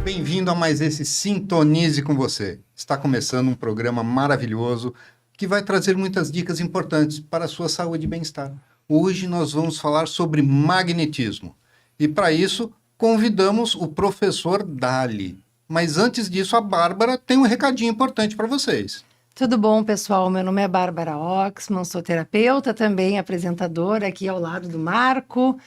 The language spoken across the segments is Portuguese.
Bem-vindo a mais esse Sintonize com você. Está começando um programa maravilhoso que vai trazer muitas dicas importantes para a sua saúde e bem-estar. Hoje nós vamos falar sobre magnetismo. E para isso, convidamos o professor Dali. Mas antes disso, a Bárbara tem um recadinho importante para vocês. Tudo bom, pessoal? Meu nome é Bárbara Oxman, sou terapeuta também, apresentadora aqui ao lado do Marco.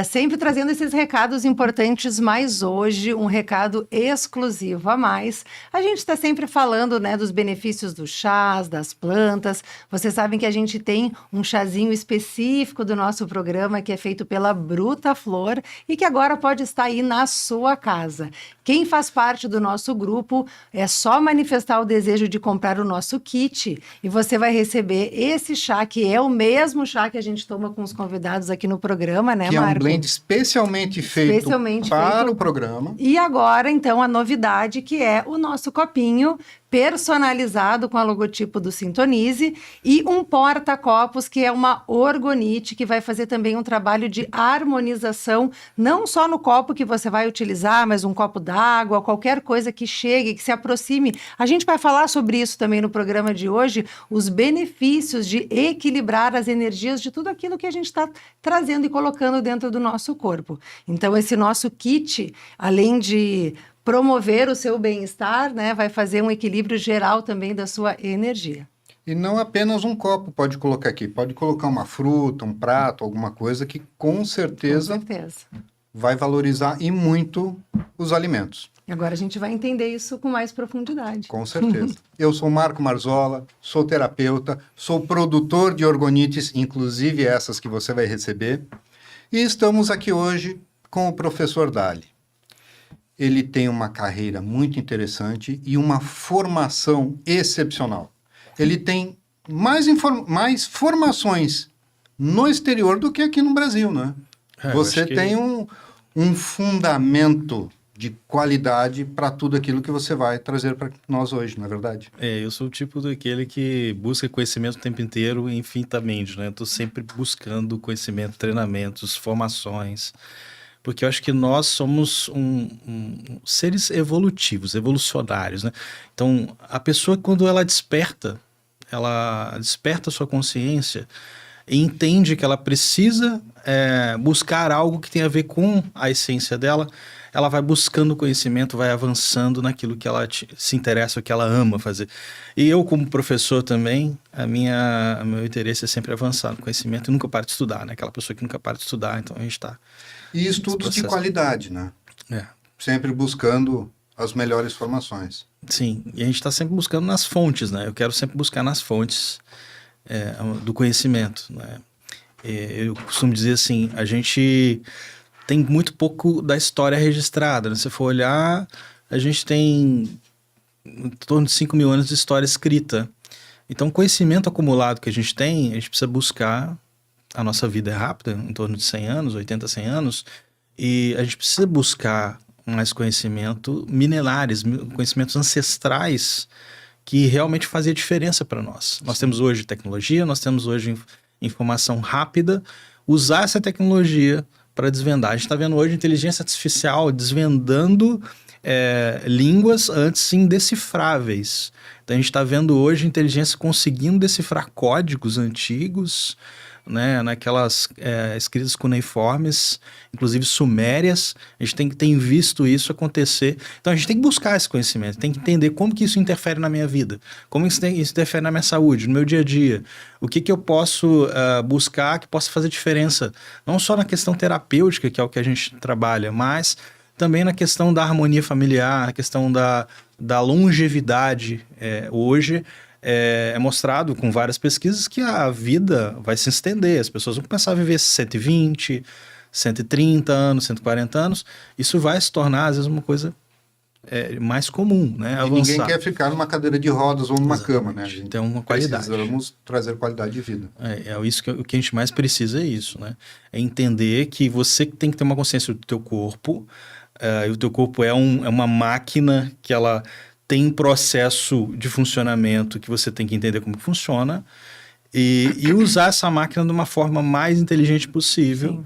Sempre trazendo esses recados importantes, mas hoje um recado exclusivo a mais. A gente está sempre falando, né, dos benefícios dos chás, das plantas. Vocês sabem que a gente tem um chazinho específico do nosso programa que é feito pela Bruta Flor e que agora pode estar aí na sua casa. Quem faz parte do nosso grupo é só manifestar o desejo de comprar o nosso kit e você vai receber esse chá, que é o mesmo chá que a gente toma com os convidados aqui no programa, né, que Marco? é um blend especialmente feito para o programa. E agora, então, a novidade que é o nosso copinho personalizado com a logotipo do Sintonize e um porta-copos que é uma orgonite que vai fazer também um trabalho de harmonização, não só no copo que você vai utilizar, mas um copo d'água, qualquer coisa que chegue, que se aproxime. A gente vai falar sobre isso também no programa de hoje, os benefícios de equilibrar as energias de tudo aquilo que a gente está trazendo e colocando dentro do nosso corpo. Então, esse nosso kit, além de promover o seu bem-estar, né, vai fazer um equilíbrio geral também da sua energia. E não apenas um copo pode colocar aqui, pode colocar uma fruta, um prato, alguma coisa que com certeza vai valorizar e muito os alimentos. Agora a gente vai entender isso com mais profundidade. Com certeza. Eu sou Marco Marzola, sou terapeuta, sou produtor de orgonites, inclusive essas que você vai receber, e estamos aqui hoje com o professor Dali. Ele tem uma carreira muito interessante e uma formação excepcional. Ele tem mais formações no exterior do que aqui no Brasil, né? Você tem um fundamento de qualidade para tudo aquilo que você vai trazer para nós hoje, não é verdade? Eu sou o tipo daquele que busca conhecimento o tempo inteiro e infinitamente, né? Eu estou sempre buscando conhecimento, treinamentos, formações. Porque eu acho que nós somos seres evolutivos, evolucionários, né? Então, a pessoa, quando ela desperta a sua consciência e entende que ela precisa buscar algo que tem a ver com a essência dela, ela vai buscando conhecimento, vai avançando naquilo que ela se interessa, o que ela ama fazer. E eu, como professor também, meu interesse é sempre avançar no conhecimento e nunca para de estudar, né? Aquela pessoa que nunca para de estudar, então a gente está... E estudos de qualidade, né? Sempre buscando as melhores formações. Sim, e a gente está sempre buscando nas fontes, né? Eu quero sempre buscar nas fontes do conhecimento, né? Eu costumo dizer assim, a gente tem muito pouco da história registrada, né? Se você for olhar, a gente tem em torno de 5 mil anos de história escrita. Então, o conhecimento acumulado que a gente tem, a gente precisa buscar. A nossa vida é rápida, em torno de 100 anos, 80, 100 anos, e a gente precisa buscar mais conhecimento milenares, conhecimentos ancestrais que realmente fazia diferença para nós. Nós temos hoje tecnologia, nós temos hoje informação rápida, usar essa tecnologia para desvendar. A gente está vendo hoje inteligência artificial desvendando línguas antes indecifráveis. Então a gente está vendo hoje inteligência conseguindo decifrar códigos antigos, né, naquelas escritas cuneiformes, inclusive sumérias. A gente tem visto isso acontecer. Então a gente tem que buscar esse conhecimento, tem que entender como que isso interfere na minha vida, como isso interfere na minha saúde, no meu dia a dia. O que eu posso buscar que possa fazer diferença, não só na questão terapêutica, que é o que a gente trabalha, mas também na questão da harmonia familiar, na questão da longevidade. Hoje é mostrado com várias pesquisas que a vida vai se estender, as pessoas vão começar a viver 120, 130 anos, 140 anos, isso vai se tornar às vezes uma coisa mais comum, né? E ninguém quer ficar numa cadeira de rodas ou numa cama, né? Tem uma qualidade. Precisamos trazer qualidade de vida. Isso que o que a gente mais precisa é isso, né? É entender que você tem que ter uma consciência do teu corpo, e o teu corpo é uma máquina que ela tem um processo de funcionamento que você tem que entender como funciona e usar essa máquina de uma forma mais inteligente possível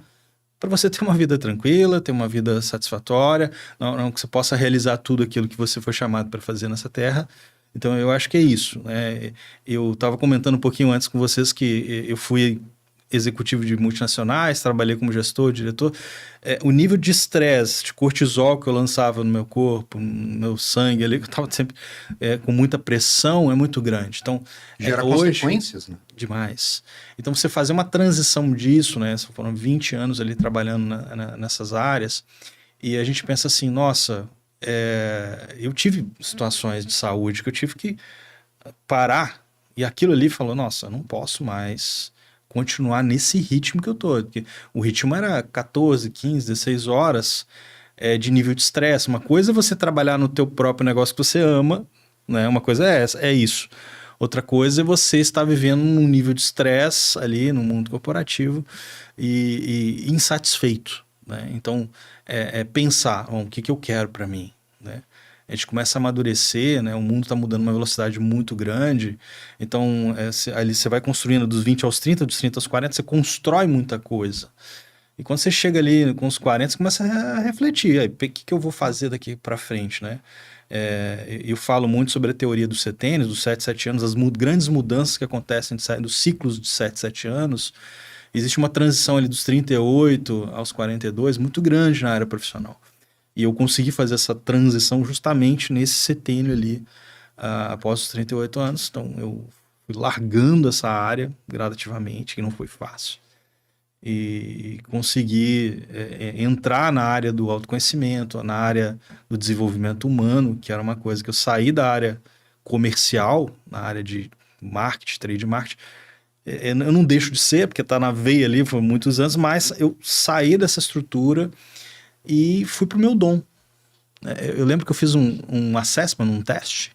para você ter uma vida tranquila, ter uma vida satisfatória, não que você possa realizar tudo aquilo que você foi chamado para fazer nessa terra. Então, eu acho que é isso, né? Eu estava comentando um pouquinho antes com vocês que eu fui executivo de multinacionais, trabalhei como gestor, diretor. O nível de estresse, de cortisol que eu lançava no meu corpo, no meu sangue ali, que eu estava sempre com muita pressão, é muito grande. Então, Gera hoje, consequências, né? demais. Então, você fazer uma transição disso, né? Foram 20 anos ali trabalhando nessas áreas, e a gente pensa assim, nossa, eu tive situações de saúde que eu tive que parar, e aquilo ali falou, nossa, eu não posso mais continuar nesse ritmo que eu tô, porque o ritmo era 14, 15, 16 horas de nível de estresse. Uma coisa é você trabalhar no teu próprio negócio que você ama, né? Uma coisa é isso. Outra coisa é você estar vivendo num nível de estresse ali no mundo corporativo e insatisfeito, né? Então, pensar, o que eu quero para mim, né? A gente começa a amadurecer, né? O mundo está mudando uma velocidade muito grande. Então, ali você vai construindo dos 20 aos 30, dos 30 aos 40, você constrói muita coisa. E quando você chega ali com os 40, você começa a refletir. O que eu vou fazer daqui para frente, né? Eu falo muito sobre a teoria dos setênios, dos 7, 7 anos, as grandes mudanças que acontecem dos ciclos de 7, 7 anos. Existe uma transição ali dos 38 aos 42 muito grande na área profissional. E eu consegui fazer essa transição justamente nesse setênio ali, após os 38 anos. Então, eu fui largando essa área gradativamente, que não foi fácil. E consegui entrar na área do autoconhecimento, na área do desenvolvimento humano, que era uma coisa que eu saí da área comercial, na área de marketing, trade marketing. Eu não deixo de ser, porque está na veia ali por muitos anos, mas eu saí dessa estrutura e fui pro meu dom. Eu lembro que eu fiz um assessment, um teste,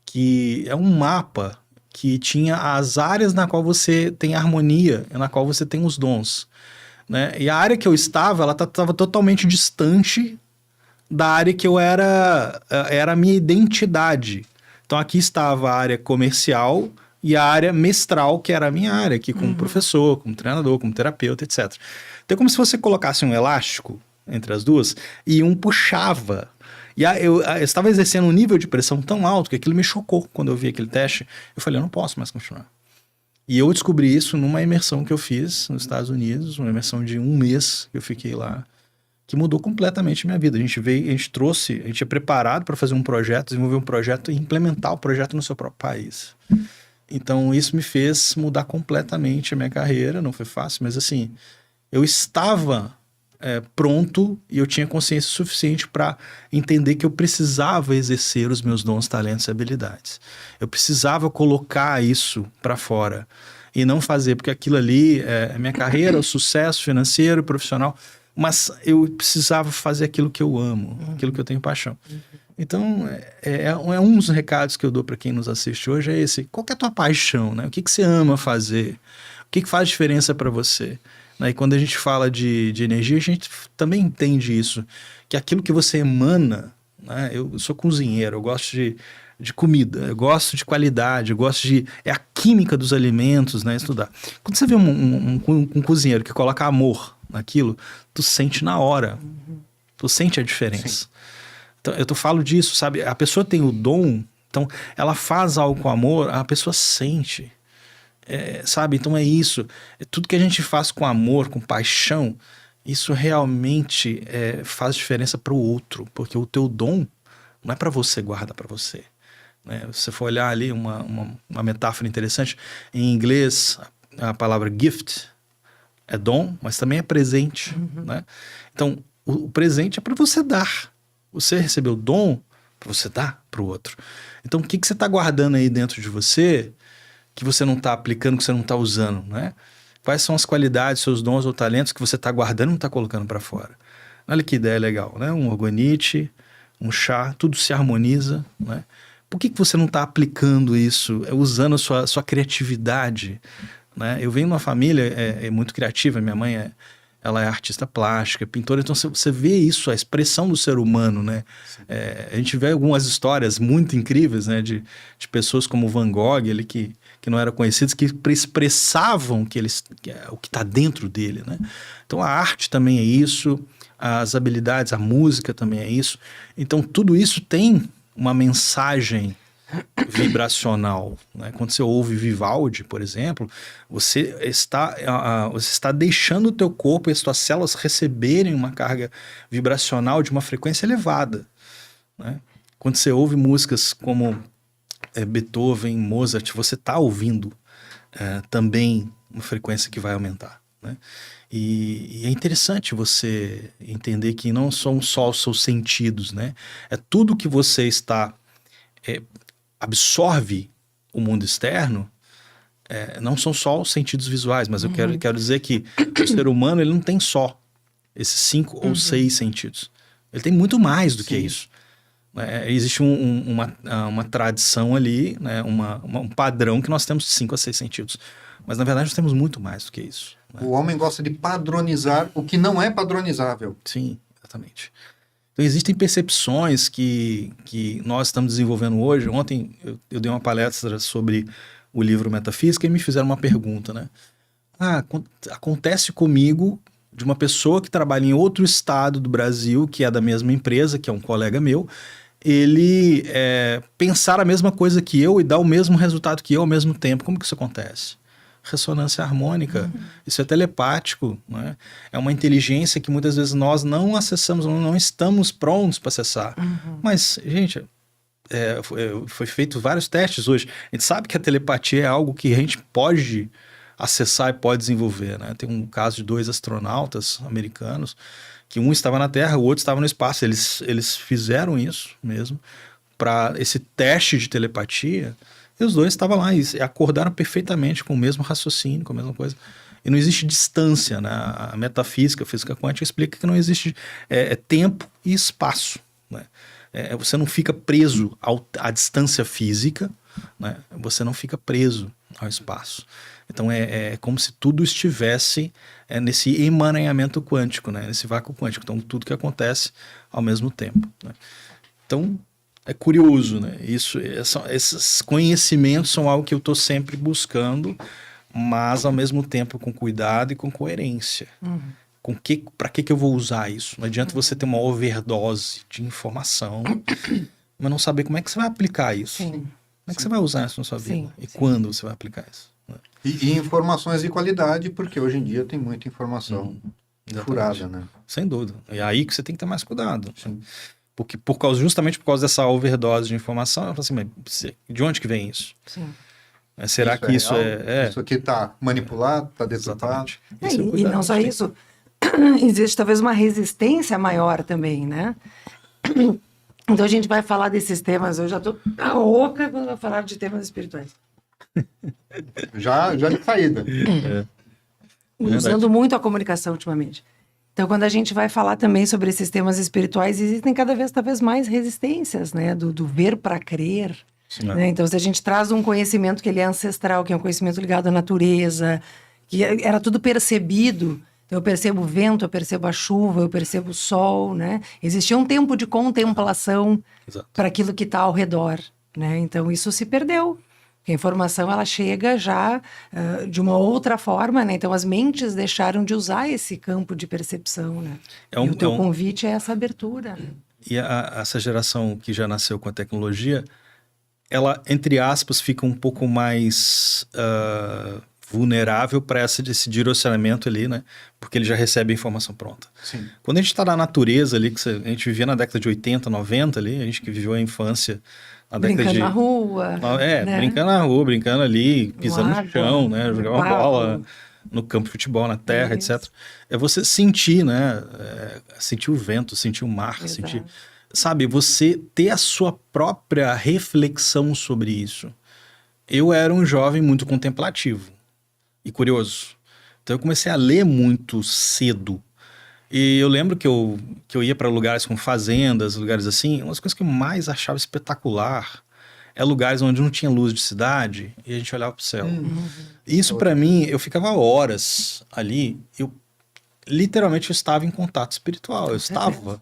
que é um mapa que tinha as áreas na qual você tem harmonia, na qual você tem os dons, né? E a área que eu estava, ela estava totalmente distante da área que eu era a minha identidade. Então aqui estava a área comercial e a área mestral, que era a minha área, aqui como professor, como treinador, como terapeuta, etc. Então é como se você colocasse um elástico entre as duas, e um puxava. E eu estava exercendo um nível de pressão tão alto que aquilo me chocou quando eu vi aquele teste. Eu falei, eu não posso mais continuar. E eu descobri isso numa imersão que eu fiz nos Estados Unidos, uma imersão de 1 mês que eu fiquei lá, que mudou completamente a minha vida. A gente é preparado para fazer um projeto, desenvolver um projeto e implementar o projeto no seu próprio país. Então isso me fez mudar completamente a minha carreira. Não foi fácil, mas assim, eu estava pronto e eu tinha consciência suficiente para entender que eu precisava exercer os meus dons, talentos e habilidades. Eu precisava colocar isso para fora e não fazer, porque aquilo ali é minha carreira, o sucesso financeiro, profissional, mas eu precisava fazer aquilo que eu amo, aquilo que eu tenho paixão. Então, um dos recados que eu dou para quem nos assiste hoje é esse: qual que é a tua paixão, né? O que você ama fazer? O que faz diferença para você? E quando a gente fala de energia, a gente também entende isso, que aquilo que você emana, né? Eu sou cozinheiro, eu gosto de comida, eu gosto de qualidade, eu gosto é a química dos alimentos, né? Estudar. Quando você vê um cozinheiro que coloca amor naquilo, tu sente na hora, tu sente a diferença. Sim. Então, eu falo disso, sabe? A pessoa tem o dom, então ela faz algo com amor, a pessoa sente. Sabe? Então é isso. Tudo que a gente faz com amor, com paixão, isso realmente faz diferença para o outro, porque o teu dom não é para você guardar para você, né? Se você for olhar ali uma metáfora interessante, em inglês a palavra gift é dom, mas também é presente, né? Então o presente é para você dar. Você recebeu o dom para você dar para o outro. Então o que você está guardando aí dentro de você que você não está aplicando, que você não está usando, né? Quais são as qualidades, seus dons ou talentos que você está guardando e não está colocando para fora? Olha que ideia legal, né? Um orgonite, um chá, tudo se harmoniza, né? Por que você não está aplicando isso, usando a sua criatividade, né? Eu venho de uma família muito criativa, minha mãe ela é artista plástica, pintora, então você vê isso, a expressão do ser humano, né? A gente vê algumas histórias muito incríveis, né? De pessoas como Van Gogh, ele que não eram conhecidos, que expressavam o que está dentro dele, né? Então a arte também é isso, as habilidades, a música também é isso. Então tudo isso tem uma mensagem vibracional, né? Quando você ouve Vivaldi, por exemplo, você está deixando o teu corpo e as tuas células receberem uma carga vibracional de uma frequência elevada, né? Quando você ouve músicas como Beethoven, Mozart, você está ouvindo também uma frequência que vai aumentar, né? E é interessante você entender que não são só os seus sentidos, né? É tudo que você absorve o mundo externo, não são só os sentidos visuais, mas eu quero dizer que o ser humano ele não tem só esses 5 ou 6 sentidos. Ele tem muito mais do que isso. Existe uma tradição ali, né? Um padrão que nós temos 5 a 6 sentidos. Mas, na verdade, nós temos muito mais do que isso, né? O homem gosta de padronizar o que não é padronizável. Sim, exatamente. Então, existem percepções que nós estamos desenvolvendo hoje. Ontem eu dei uma palestra sobre o livro Metafísica e me fizeram uma pergunta, né? Acontece comigo de uma pessoa que trabalha em outro estado do Brasil, que é da mesma empresa, que é um colega meu, ele pensar a mesma coisa que eu e dar o mesmo resultado que eu ao mesmo tempo. Como que isso acontece? Ressonância harmônica, isso é telepático, né? É uma inteligência que muitas vezes nós não acessamos, não estamos prontos para acessar. Mas, gente, foi feito vários testes hoje. A gente sabe que a telepatia é algo que a gente pode acessar e pode desenvolver, né? Tem um caso de 2 astronautas americanos, que um estava na Terra, o outro estava no espaço. Eles fizeram isso mesmo, para esse teste de telepatia. E os 2 estavam lá e acordaram perfeitamente com o mesmo raciocínio, com a mesma coisa. E não existe distância, né? A metafísica, a física quântica explica que não existe tempo e espaço, né? Você não fica preso à distância física, né? Você não fica preso ao espaço. Então é como se tudo estivesse nesse emaranhamento quântico, né? Nesse vácuo quântico. Então tudo que acontece ao mesmo tempo, né? Então é curioso, né? Esses conhecimentos são algo que eu estou sempre buscando, mas ao mesmo tempo com cuidado e com coerência. Para que eu vou usar isso? Não adianta você ter uma overdose de informação, mas não saber como é que você vai aplicar isso. Sim. Como é que você vai usar isso na sua vida? E Sim. quando você vai aplicar isso? E informações de qualidade, porque hoje em dia tem muita informação furada, né? Sem dúvida. E é aí que você tem que ter mais cuidado. Sim. Porque justamente por causa dessa overdose de informação, eu falo assim, mas de onde que vem isso? Sim. Isso Será que isso real? Isso aqui está manipulado, está deturpado? E não só isso, existe talvez uma resistência maior também, né? Então a gente vai falar desses temas, eu já estou rouca quando eu falar de temas espirituais. Já de saída. Usando muito a comunicação ultimamente. Então, quando a gente vai falar também sobre esses temas espirituais, existem cada vez, talvez, mais resistências, né? Do ver para crer. Né? Então, se a gente traz um conhecimento que ele é ancestral, que é um conhecimento ligado à natureza, que era tudo percebido. Então, eu percebo o vento, eu percebo a chuva, eu percebo o sol, né? Existia um tempo de contemplação para aquilo que está ao redor, né? Então, isso se perdeu. Porque a informação, ela chega já de uma outra forma, né? Então, as mentes deixaram de usar esse campo de percepção, né? E o teu convite é essa abertura. Né? E essa geração que já nasceu com a tecnologia, ela, entre aspas, fica um pouco mais vulnerável para esse direcionamento ali, né? Porque ele já recebe a informação pronta. Sim. Quando a gente está na natureza ali, que a gente vivia na década de 80, 90 ali, a gente que viveu a infância... Brincando na rua. Né? Brincando na rua, brincando ali, pisando no chão, né? Jogando uma bola no campo de futebol, na terra, etc. É você sentir, né? Sentir o vento, sentir o mar, sentir... Sabe, você ter a sua própria reflexão sobre isso. Eu era um jovem muito contemplativo e curioso. Então eu comecei a ler muito cedo. E eu lembro que eu ia para lugares com fazendas, lugares assim, uma das coisas que eu mais achava espetacular é lugares onde não tinha luz de cidade e a gente olhava para o céu. Isso para mim, eu ficava horas ali, eu literalmente eu estava em contato espiritual, eu estava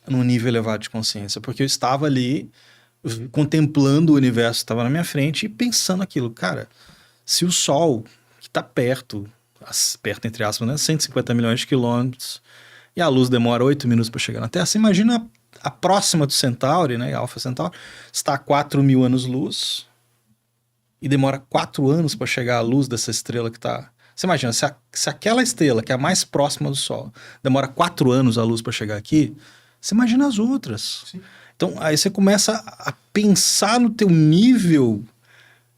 num nível elevado de consciência, porque eu estava ali contemplando o universo que estava na minha frente e pensando aquilo, cara, se o Sol, que está perto entre aspas, né, 150 milhões de quilômetros, e a luz demora 8 minutos para chegar na Terra, você imagina a próxima do Centauri, né, Alpha Centauri, está a 4.000 anos-luz e demora 4 anos para chegar a luz dessa estrela que está... Você imagina, se aquela estrela, que é a mais próxima do Sol, demora 4 anos a luz para chegar aqui, você imagina as outras. Sim. Então, aí você começa a pensar no teu nível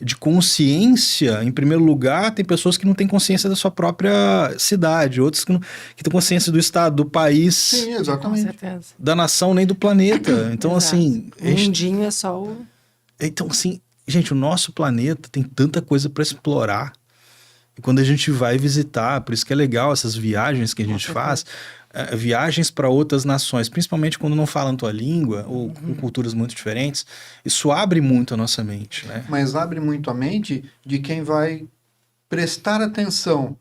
de consciência. Em primeiro lugar, tem pessoas que não têm consciência da sua própria cidade, outras que têm consciência do estado, do país, Sim, Com exatamente. certeza. da nação, nem do planeta. Então, Exato. assim... O mundinho é só o... Então, assim, gente, o nosso planeta tem tanta coisa para explorar. E quando a gente vai visitar, por isso que é legal essas viagens que a gente faz, viagens para outras nações, principalmente quando não falam tua língua ou com culturas muito diferentes, isso abre muito a nossa mente, né? Mas abre muito a mente de quem vai prestar atenção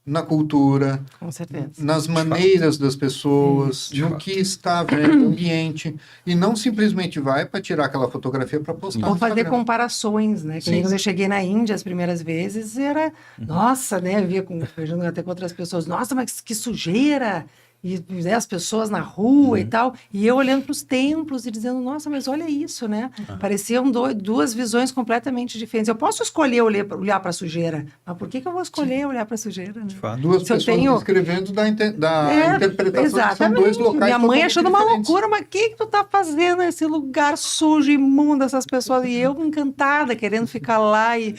na cultura, Com certeza. nas maneiras das pessoas, De no fato. que está vendo no ambiente, e não simplesmente vai para tirar aquela fotografia para postar Ou no fazer Instagram. comparações, né? Que nem Sim. quando eu cheguei na Índia as primeiras vezes, era... Nossa, né? Eu via viajando até com outras pessoas. Nossa, mas que sujeira! E né, as pessoas na rua e tal. E eu olhando para os templos e dizendo, nossa, mas olha isso, né? Pareciam duas visões completamente diferentes. Eu posso escolher olhar para a sujeira, mas por que eu vou escolher olhar para a sujeira, né? De fato. Duas Se eu pessoas tenho- escrevendo da interpretação, que são exatamente. dois locais Minha mãe totalmente achando uma diferentes. loucura, mas o que tu tá fazendo nesse lugar sujo, imundo, essas pessoas? E eu encantada, querendo ficar lá e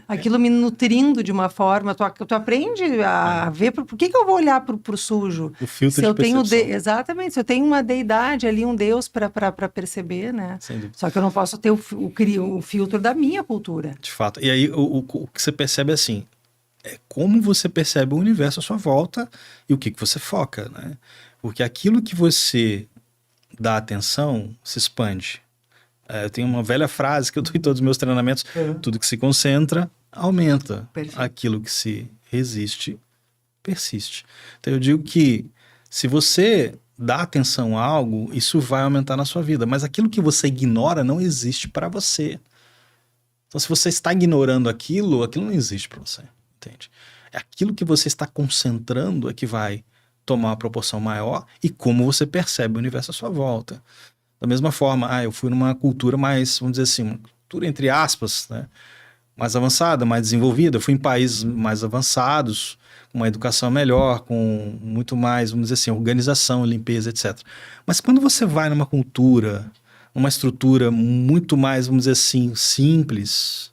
aquilo me nutrindo de uma forma. Tu aprende a ver por que eu vou olhar pro sujo? O filtro Se de eu tenho percepção. exatamente, se eu tenho uma deidade ali, um Deus para perceber, né? Sem dúvida. Só que eu não posso ter o filtro da minha cultura. De fato. E aí, o que você percebe é assim, é como você percebe o universo à sua volta e o que você foca, né? Porque aquilo que você dá atenção se expande. Eu tenho uma velha frase que eu dou em todos os meus treinamentos, tudo que se concentra, aumenta. Perfeito. Aquilo que se resiste, persiste. Então eu digo que se você dá atenção a algo, isso vai aumentar na sua vida. Mas aquilo que você ignora não existe para você. Então, se você está ignorando aquilo não existe para você, entende? É aquilo que você está concentrando é que vai tomar uma proporção maior e como você percebe o universo à sua volta. Da mesma forma, eu fui numa cultura mais, vamos dizer assim, uma cultura entre aspas, né? Mais avançada, mais desenvolvida. Eu fui em países mais avançados, com uma educação melhor, com muito mais, vamos dizer assim, organização, limpeza, etc. Mas quando você vai numa cultura, numa estrutura muito mais, vamos dizer assim, simples,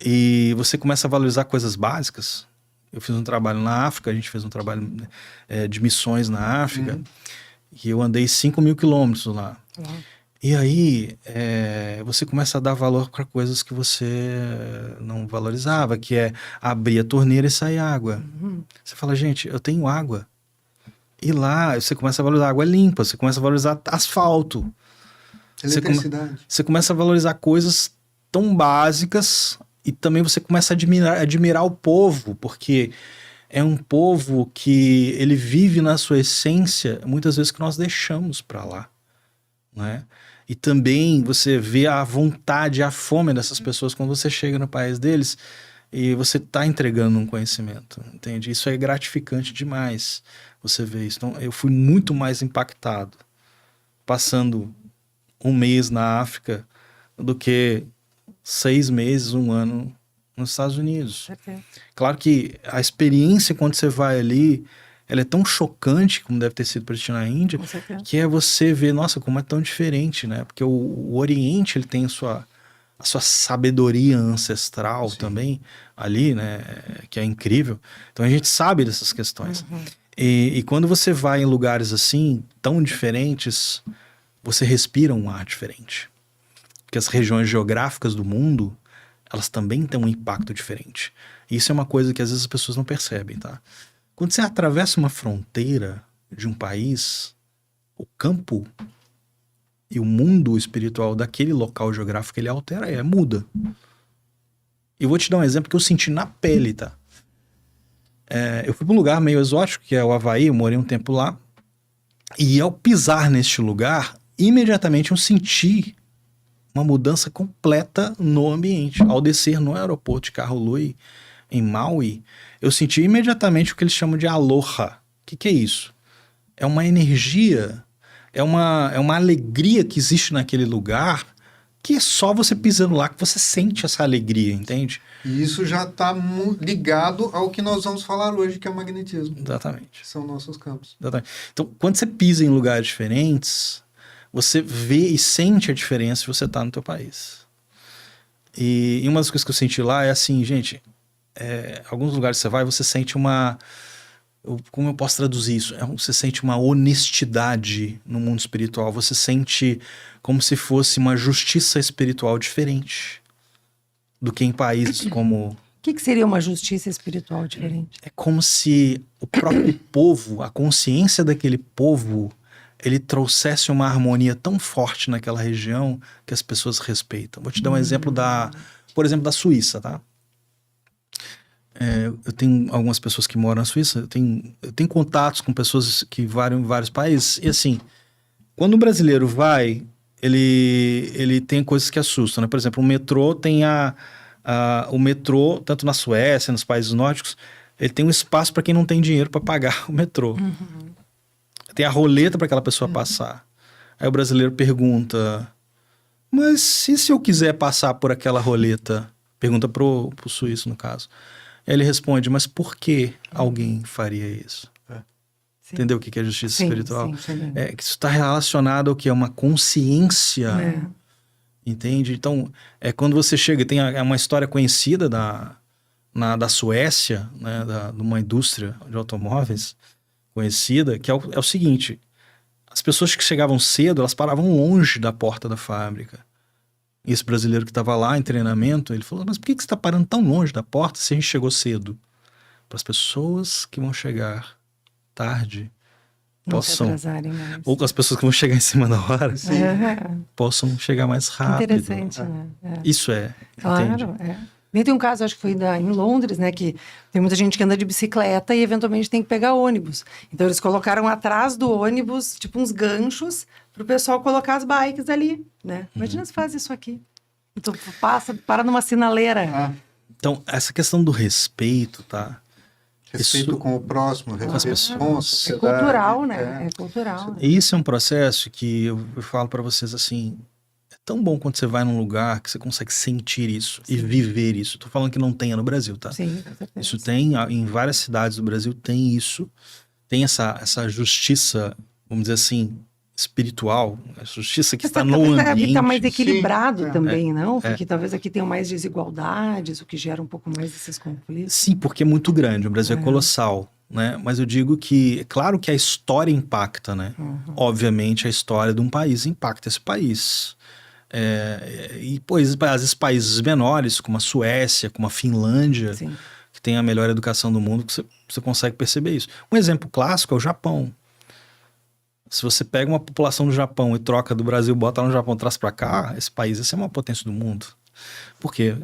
e você começa a valorizar coisas básicas. Eu fiz um trabalho na África, a gente fez um trabalho de missões na África, e eu andei 5.000 quilômetros lá. E aí, você começa a dar valor para coisas que você não valorizava, que é abrir a torneira e sair água. Você fala, gente, eu tenho água. E lá, você começa a valorizar água limpa, você começa a valorizar asfalto. Eletricidade. Você começa a valorizar coisas tão básicas e também você começa a admirar o povo, porque é um povo que ele vive na sua essência, muitas vezes que nós deixamos para lá, né? E também você vê a vontade, a fome dessas pessoas quando você chega no país deles e você está entregando um conhecimento, entende? Isso é gratificante demais, você vê isso. Então, eu fui muito mais impactado passando um mês na África do que 6 meses, 1 ano nos Estados Unidos. Claro que a experiência quando você vai ali, ela é tão chocante, como deve ter sido para ti na Índia, que é você ver, nossa, como é tão diferente, né? Porque o Oriente, ele tem a sua sabedoria ancestral também ali, né? Que é incrível. Então a gente sabe dessas questões. E quando você vai em lugares assim, tão diferentes, você respira um ar diferente. Porque as regiões geográficas do mundo, elas também têm um impacto diferente. E isso é uma coisa que às vezes as pessoas não percebem, tá? Quando você atravessa uma fronteira de um país, o campo e o mundo espiritual daquele local geográfico, ele altera, muda. E eu vou te dar um exemplo que eu senti na pele, tá? Eu fui para um lugar meio exótico, que é o Havaí, eu morei um tempo lá. E ao pisar neste lugar, imediatamente eu senti uma mudança completa no ambiente. Ao descer no aeroporto de Kahului, em Maui, eu senti imediatamente o que eles chamam de aloha. O que é isso? É uma energia, é uma alegria que existe naquele lugar, que é só você pisando lá que você sente essa alegria, entende? E isso já está ligado ao que nós vamos falar hoje, que é o magnetismo. Exatamente. Que são nossos campos. Exatamente. Então, quando você pisa em lugares diferentes, você vê e sente a diferença se você está no teu país. E uma das coisas que eu senti lá é assim, gente, alguns lugares que você vai, você sente como eu posso traduzir isso? Você sente uma honestidade no mundo espiritual, você sente como se fosse uma justiça espiritual diferente do que em países como... O que seria uma justiça espiritual diferente? É como se o próprio povo, a consciência daquele povo, ele trouxesse uma harmonia tão forte naquela região que as pessoas respeitam. Vou te dar um exemplo por exemplo, da Suíça, tá? Eu tenho algumas pessoas que moram na Suíça, eu tenho contatos com pessoas que vão em vários países, e assim, quando o brasileiro vai, ele tem coisas que assustam, né? Por exemplo, o metrô tem o metrô, tanto na Suécia, nos países nórdicos, ele tem um espaço para quem não tem dinheiro para pagar o metrô. Uhum. Tem a roleta para aquela pessoa passar. Aí o brasileiro pergunta, mas e se eu quiser passar por aquela roleta? Pergunta pro suíço, no caso. Aí ele responde, mas por que alguém faria isso? Sim. Entendeu o que é justiça espiritual? Sim. Que isso está relacionado ao que? É uma consciência. Entende? Então, quando você chega, tem uma história conhecida da Suécia, né, de uma indústria de automóveis conhecida, que é o seguinte, as pessoas que chegavam cedo, elas paravam longe da porta da fábrica. E esse brasileiro que estava lá em treinamento, ele falou, mas por que você está parando tão longe da porta se a gente chegou cedo? Para as pessoas que vão chegar tarde possam, ou as pessoas que vão chegar em cima da hora, possam chegar mais rápido. Interessante, né? Isso claro, entende? Nem tem um caso, acho que foi em Londres, né, que tem muita gente que anda de bicicleta e eventualmente tem que pegar ônibus. Então eles colocaram atrás do ônibus, tipo uns ganchos, para o pessoal colocar as bikes ali, né? Imagina se faz isso aqui. Então para numa sinaleira. Então, essa questão do respeito, tá? Respeito com o próximo, respeito com a sociedade. É cultural, né? É cultural. Isso é um processo que eu falo para vocês assim, é tão bom quando você vai num lugar que você consegue sentir isso e viver isso. Tô falando que não tenha no Brasil, tá? Sim, com certeza. Isso tem, em várias cidades do Brasil tem isso. Tem essa justiça, vamos dizer assim, espiritual, a justiça que está no ambiente. Está mais equilibrado também, não? Porque talvez aqui tenham mais desigualdades, o que gera um pouco mais desses conflitos. Sim, porque é muito grande, o Brasil é colossal, né? Mas eu digo que, é claro que a história impacta, né? Obviamente a história de um país impacta esse país. E, pois, às vezes países menores, como a Suécia, como a Finlândia, que tem a melhor educação do mundo, você consegue perceber isso. Um exemplo clássico é o Japão. Se você pega uma população do Japão e troca do Brasil, bota lá no Japão, traz para cá, esse país ia ser uma potência do mundo. Por quê?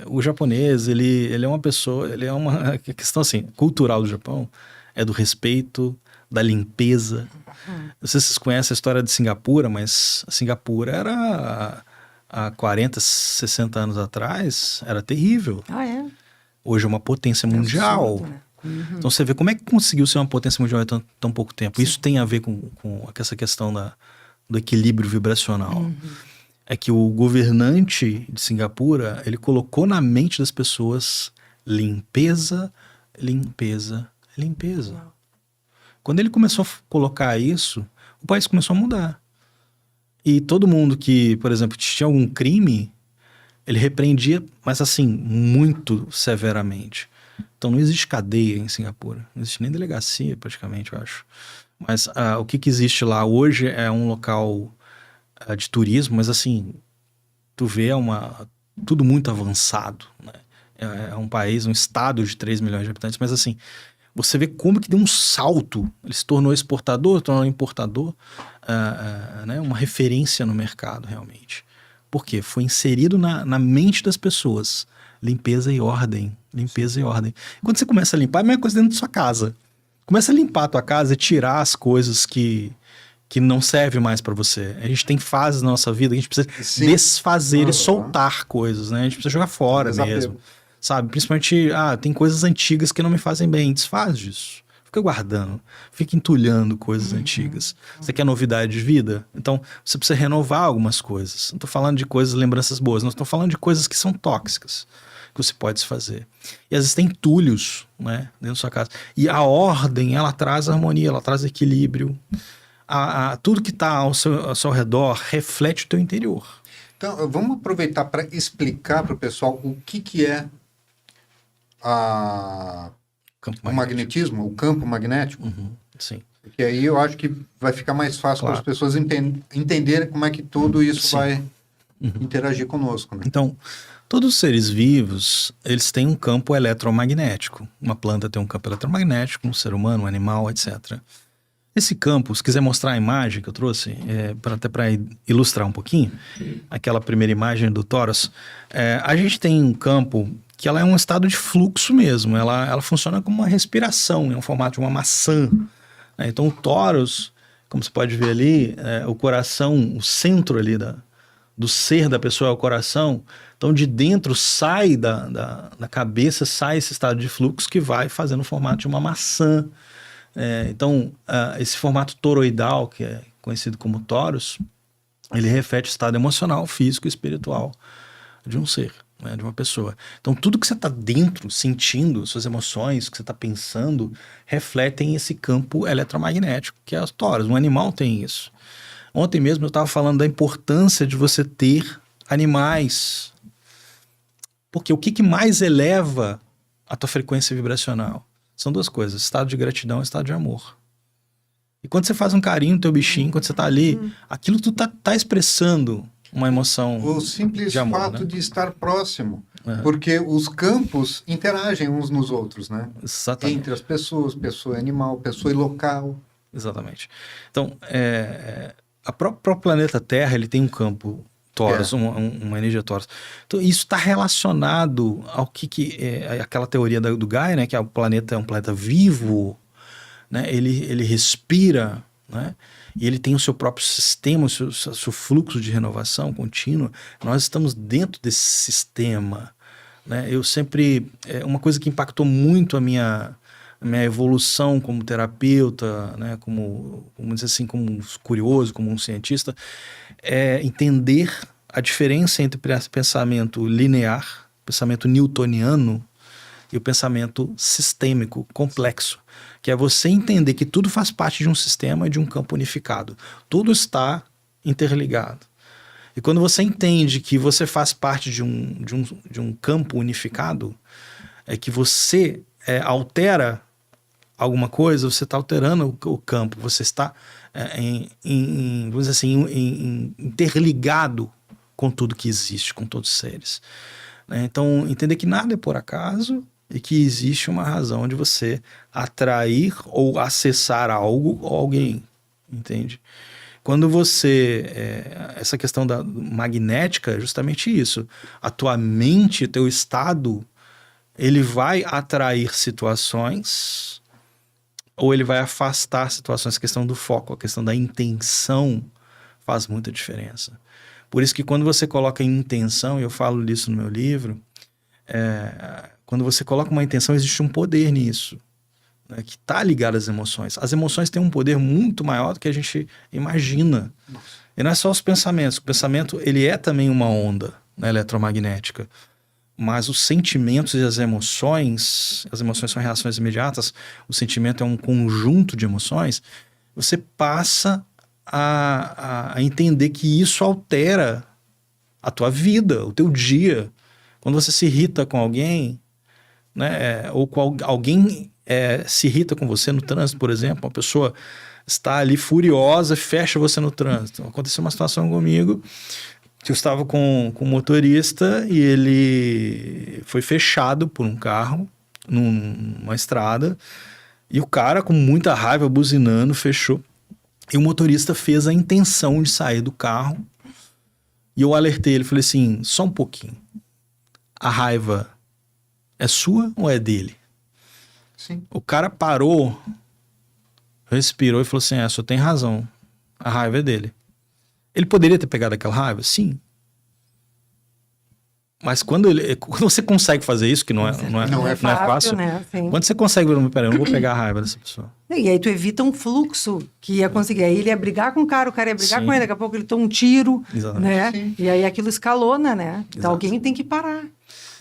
O japonês, ele é uma pessoa, ele é uma questão assim, cultural do Japão, é do respeito, da limpeza. Não sei se vocês conhecem a história de Singapura, mas Singapura era há 40, 60 anos atrás, era terrível. Hoje é uma potência mundial. Absurdo, né? Então você vê como é que conseguiu ser uma potência mundial em tão pouco tempo. Isso tem a ver com essa questão do equilíbrio vibracional. É que o governante de Singapura, ele colocou na mente das pessoas limpeza, limpeza, limpeza. Quando ele começou a colocar isso, o país começou a mudar. E todo mundo que, por exemplo, tinha algum crime, ele repreendia, mas assim, muito severamente. Então não existe cadeia em Singapura, não existe nem delegacia praticamente, eu acho. Mas o que existe lá hoje é um local de turismo, mas assim, tu vê tudo muito avançado, né? É um país, um estado de 3 milhões de habitantes, mas assim, você vê como que deu um salto, ele se tornou exportador, tornou importador, né? Uma referência no mercado realmente. Por quê? Foi inserido na mente das pessoas. Limpeza e ordem. Limpeza e ordem. Quando você começa a limpar, é a mesma coisa dentro da sua casa. Começa a limpar a tua casa e tirar as coisas que não servem mais para você. A gente tem fases na nossa vida que a gente precisa desfazer e soltar coisas, né? A gente precisa jogar fora mesmo. Sabe? Principalmente, tem coisas antigas que não me fazem bem. Desfaz disso. Fica guardando, fica entulhando coisas antigas. Você quer novidade de vida? Então, você precisa renovar algumas coisas. Não estou falando de coisas, lembranças boas. Não estou falando de coisas que são tóxicas, que você pode desfazer. E às vezes tem entulhos, né, dentro da sua casa. E a ordem, ela traz harmonia, ela traz equilíbrio. Tudo que está ao seu redor reflete o teu interior. Então, vamos aproveitar para explicar para o pessoal o que é o magnetismo, o campo magnético. Sim. Porque aí eu acho que vai ficar mais fácil para as pessoas entenderem como é que tudo isso vai interagir conosco. Né? Então, todos os seres vivos, eles têm um campo eletromagnético. Uma planta tem um campo eletromagnético, um ser humano, um animal, etc. Esse campo, se quiser mostrar a imagem que eu trouxe, até para ilustrar um pouquinho, aquela primeira imagem do tórax, a gente tem um campo que ela é um estado de fluxo mesmo, ela funciona como uma respiração, em um formato de uma maçã. Né? Então o tórax, como você pode ver ali, o coração, o centro ali do ser da pessoa é o coração, então de dentro sai da cabeça, sai esse estado de fluxo que vai fazendo o formato de uma maçã. Então esse formato toroidal, que é conhecido como tórax, ele reflete o estado emocional, físico e espiritual de um ser. De uma pessoa. Então, tudo que você está dentro, sentindo, suas emoções, o que você está pensando, refletem esse campo eletromagnético, que é as tórax. Um animal tem isso. Ontem mesmo eu estava falando da importância de você ter animais. Porque o que mais eleva a tua frequência vibracional? São duas coisas, estado de gratidão e estado de amor. E quando você faz um carinho no teu bichinho, quando você está ali, aquilo tu tá expressando uma emoção o simples de amor, fato, né? de estar próximo, porque os campos interagem uns nos outros, né? Exatamente. Entre as pessoas, pessoa e animal, pessoa e local. Exatamente. Então, a próprio planeta Terra, ele tem um campo tórax, uma energia tórax. Então, isso está relacionado ao que é aquela teoria do Gaia, né? Que o planeta é um planeta vivo, né? Ele respira, né? E ele tem o seu próprio sistema, o seu fluxo de renovação contínua. Nós estamos dentro desse sistema, né? Eu sempre... uma coisa que impactou muito a minha evolução como terapeuta, né? Como dizer assim, como um curioso, como um cientista, é entender a diferença entre pensamento linear, pensamento newtoniano e o pensamento sistêmico, complexo, que é você entender que tudo faz parte de um sistema e de um campo unificado. Tudo está interligado. E quando você entende que você faz parte de um campo unificado, é que você altera alguma coisa, você está alterando o campo, você está vamos dizer assim, interligado com tudo que existe, com todos os seres. Então, entender que nada é por acaso, e que existe uma razão de você atrair ou acessar algo ou alguém, entende? Quando você... essa questão da magnética é justamente isso. A tua mente, teu estado, ele vai atrair situações ou ele vai afastar situações. A questão do foco, a questão da intenção faz muita diferença. Por isso que quando você coloca em intenção, e eu falo disso no meu livro... quando você coloca uma intenção, existe um poder nisso, né, que está ligado às emoções. As emoções têm um poder muito maior do que a gente imagina. E não é só os pensamentos. O pensamento, ele é também uma onda, né, eletromagnética. Mas os sentimentos e as emoções são reações imediatas, o sentimento é um conjunto de emoções, você passa a entender que isso altera a tua vida, o teu dia. Quando você se irrita com alguém, né, ou alguém se irrita com você no trânsito, por exemplo, uma pessoa está ali furiosa, fecha você no trânsito. Aconteceu uma situação comigo, que eu estava com um motorista e ele foi fechado por um carro numa estrada, e o cara, com muita raiva, buzinando, fechou. E o motorista fez a intenção de sair do carro, E eu alertei ele, falei assim, só um pouquinho. A raiva é sua ou é dele? Sim. O cara parou, respirou e falou assim, o senhor tem razão, a raiva é dele. Ele poderia ter pegado aquela raiva? Sim. Mas quando você consegue fazer isso, que não é fácil, né? Sim. Quando você consegue, peraí, eu não vou pegar a raiva dessa pessoa. E aí tu evita um fluxo que ia conseguir. Aí ele ia brigar com o cara ia brigar Sim. com ele, daqui a pouco ele toma um tiro, Exatamente. né? Sim. E aí aquilo escalona, né? Então Exato. alguém tem que parar.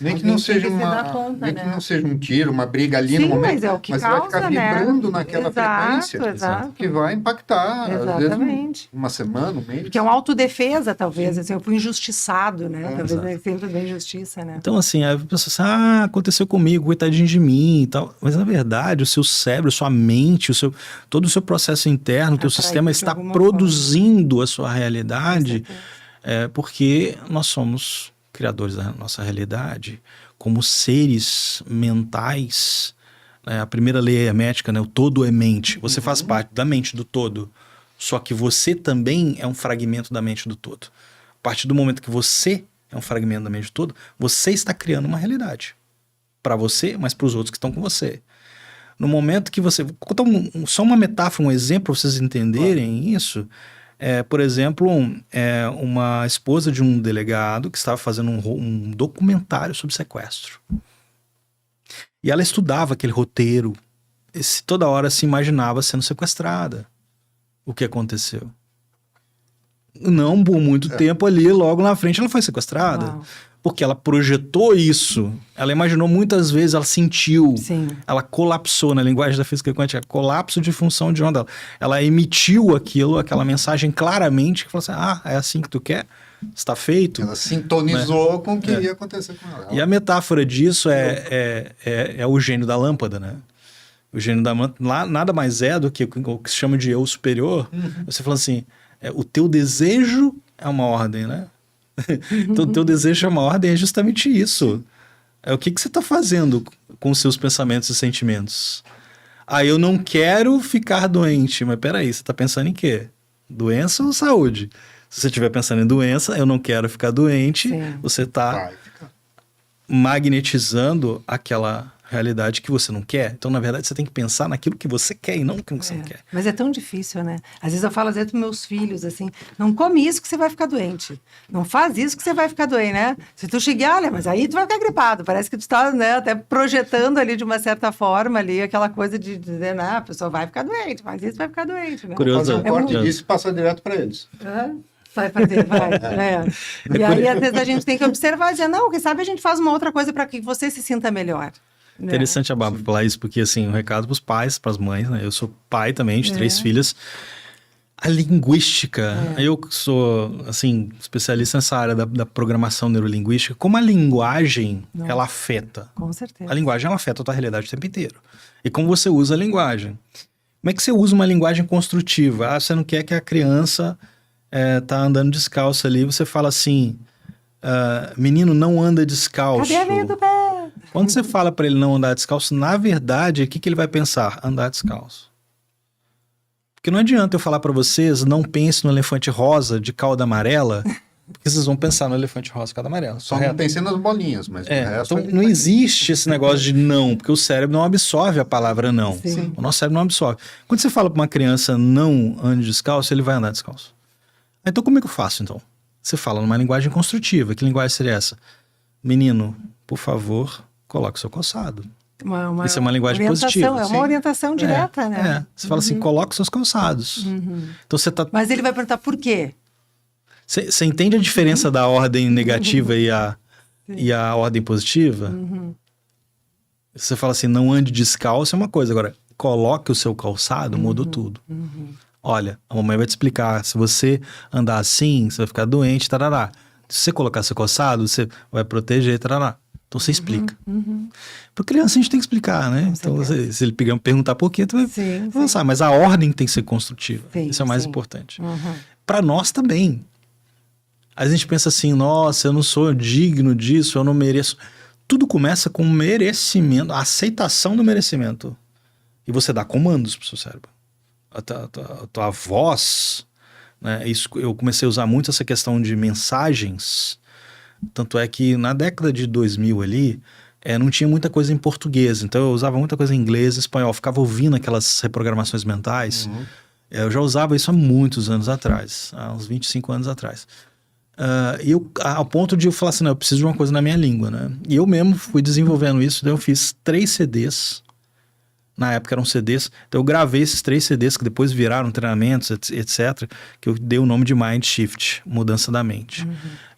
Nem que Alguém não tem seja que se uma, dar conta, nem né? que não seja um tiro, uma briga ali Sim, no momento, mas é o que você vai causa, ficar né? vibrando naquela Exato, frequência, exato. que vai impactar, às vezes, Exatamente. uma semana, um mês. Porque é uma autodefesa, talvez. Assim, eu fui injustiçado, né? Talvez exato. é sempre da injustiça, né? Então, assim, a pessoa assim, aconteceu comigo, coitadinho de mim e tal. Mas, na verdade, o seu cérebro, sua mente, todo o seu processo interno, o teu Atraído sistema de está alguma produzindo a sua realidade, Com certeza. porque nós somos criadores da nossa realidade como seres mentais. Né? A primeira lei hermética, né? O todo é mente. Você faz parte da mente do todo. Só que você também é um fragmento da mente do todo. A partir do momento que você é um fragmento da mente do todo, você está criando uma realidade. Para você, mas para os outros que estão com você. No momento que você... Vou contar só uma metáfora, um exemplo para vocês entenderem isso. Por exemplo, uma esposa de um delegado que estava fazendo um documentário sobre sequestro. E ela estudava aquele roteiro. Toda hora se imaginava sendo sequestrada. O que aconteceu? Não por muito tempo ali, logo na frente ela foi sequestrada. Uau. Porque ela projetou isso. Ela imaginou muitas vezes, ela sentiu. Sim. Ela colapsou na linguagem da física quântica. Colapso de função de onda. Ela emitiu aquela mensagem claramente. Que falou assim, é assim que tu quer? Está feito? Ela sintonizou com o que ia acontecer com ela. E a metáfora disso é o gênio da lâmpada, né? O gênio da lâmpada nada mais é do que o que se chama de eu superior. Você fala assim, o teu desejo é uma ordem, né? Então, o teu desejo é uma ordem, é justamente isso. O que você está fazendo com os seus pensamentos e sentimentos? Eu não quero ficar doente. Mas peraí, você está pensando em quê? Doença ou saúde? Se você estiver pensando em doença, eu não quero ficar doente, Sim. você está Vai ficar. magnetizando aquela realidade que você não quer. Então, na verdade, você tem que pensar naquilo que você quer e não naquilo que você não quer. Mas é tão difícil, né? Às vezes eu falo às vezes para meus filhos assim, não come isso que você vai ficar doente. Não faz isso que você vai ficar doente, né? Se tu chegar, olha, mas aí tu vai ficar gripado. Parece que tu está, né, até projetando ali de uma certa forma ali aquela coisa de dizer, né, a pessoa vai ficar doente, mas isso vai ficar doente, né? Curioso. Fazer um corte disso e passar direto para eles. Vai fazer, vai. E aí, às vezes, a gente tem que observar e dizer, não, quem sabe a gente faz uma outra coisa para que você se sinta melhor. Né? Interessante a Bárbara falar isso, porque assim, um recado para os pais, para as mães, né? Eu sou pai também de 3 filhas. A linguística, eu sou, assim, especialista nessa área da programação neurolinguística, como a linguagem, ela afeta. Com certeza. A linguagem, ela afeta a tua realidade o tempo inteiro. E como você usa a linguagem. Como é que você usa uma linguagem construtiva? Você não quer que a criança tá andando descalço ali, você fala assim, menino, não anda descalço. Cadê a meia do pé? Quando você fala para ele não andar descalço, na verdade, o que ele vai pensar? Andar descalço. Porque não adianta eu falar para vocês, não pense no elefante rosa de cauda amarela, porque vocês vão pensar no elefante rosa de cauda amarela. Só correto? não pensei nas bolinhas, mas o resto... Então não existe esse negócio de não, porque o cérebro não absorve a palavra não. Sim. O nosso cérebro não absorve. Quando você fala para uma criança não ande descalço, ele vai andar descalço. Então como é que eu faço, então? Você fala numa linguagem construtiva. Que linguagem seria essa? Menino, por favor, coloque o seu calçado. Isso é uma linguagem positiva. É uma orientação direta, né? Você fala assim, coloque os seus calçados. Então você tá... Mas ele vai perguntar por quê? Você entende a diferença da ordem negativa e a ordem positiva? Você fala assim, não ande descalço é uma coisa. Agora, coloque o seu calçado, mudou tudo. Olha, a mamãe vai te explicar. Se você andar assim, você vai ficar doente, tarará. Se você colocar seu calçado, você vai proteger, tarará. Então você explica. Para criança a gente tem que explicar, né? Então se ele perguntar por quê, tu vai avançar. Mas a ordem tem que ser construtiva. Isso é o mais importante. Para nós também. A gente pensa assim, nossa, eu não sou digno disso, eu não mereço. Tudo começa com merecimento, a aceitação do merecimento. E você dá comandos pro seu cérebro. A tua voz, né? Isso, eu comecei a usar muito essa questão de mensagens, tanto é que na década de 2000 ali, não tinha muita coisa em português, então eu usava muita coisa em inglês e espanhol, ficava ouvindo aquelas reprogramações mentais. Eu já usava isso há muitos anos atrás, há uns 25 anos atrás. Ao ponto de eu falar assim, não, eu preciso de uma coisa na minha língua, né? E eu mesmo fui desenvolvendo isso, daí eu fiz 3 CDs, na época eram CDs, então eu gravei esses 3 CDs que depois viraram treinamentos, etc, que eu dei o nome de Mind Shift, Mudança da Mente.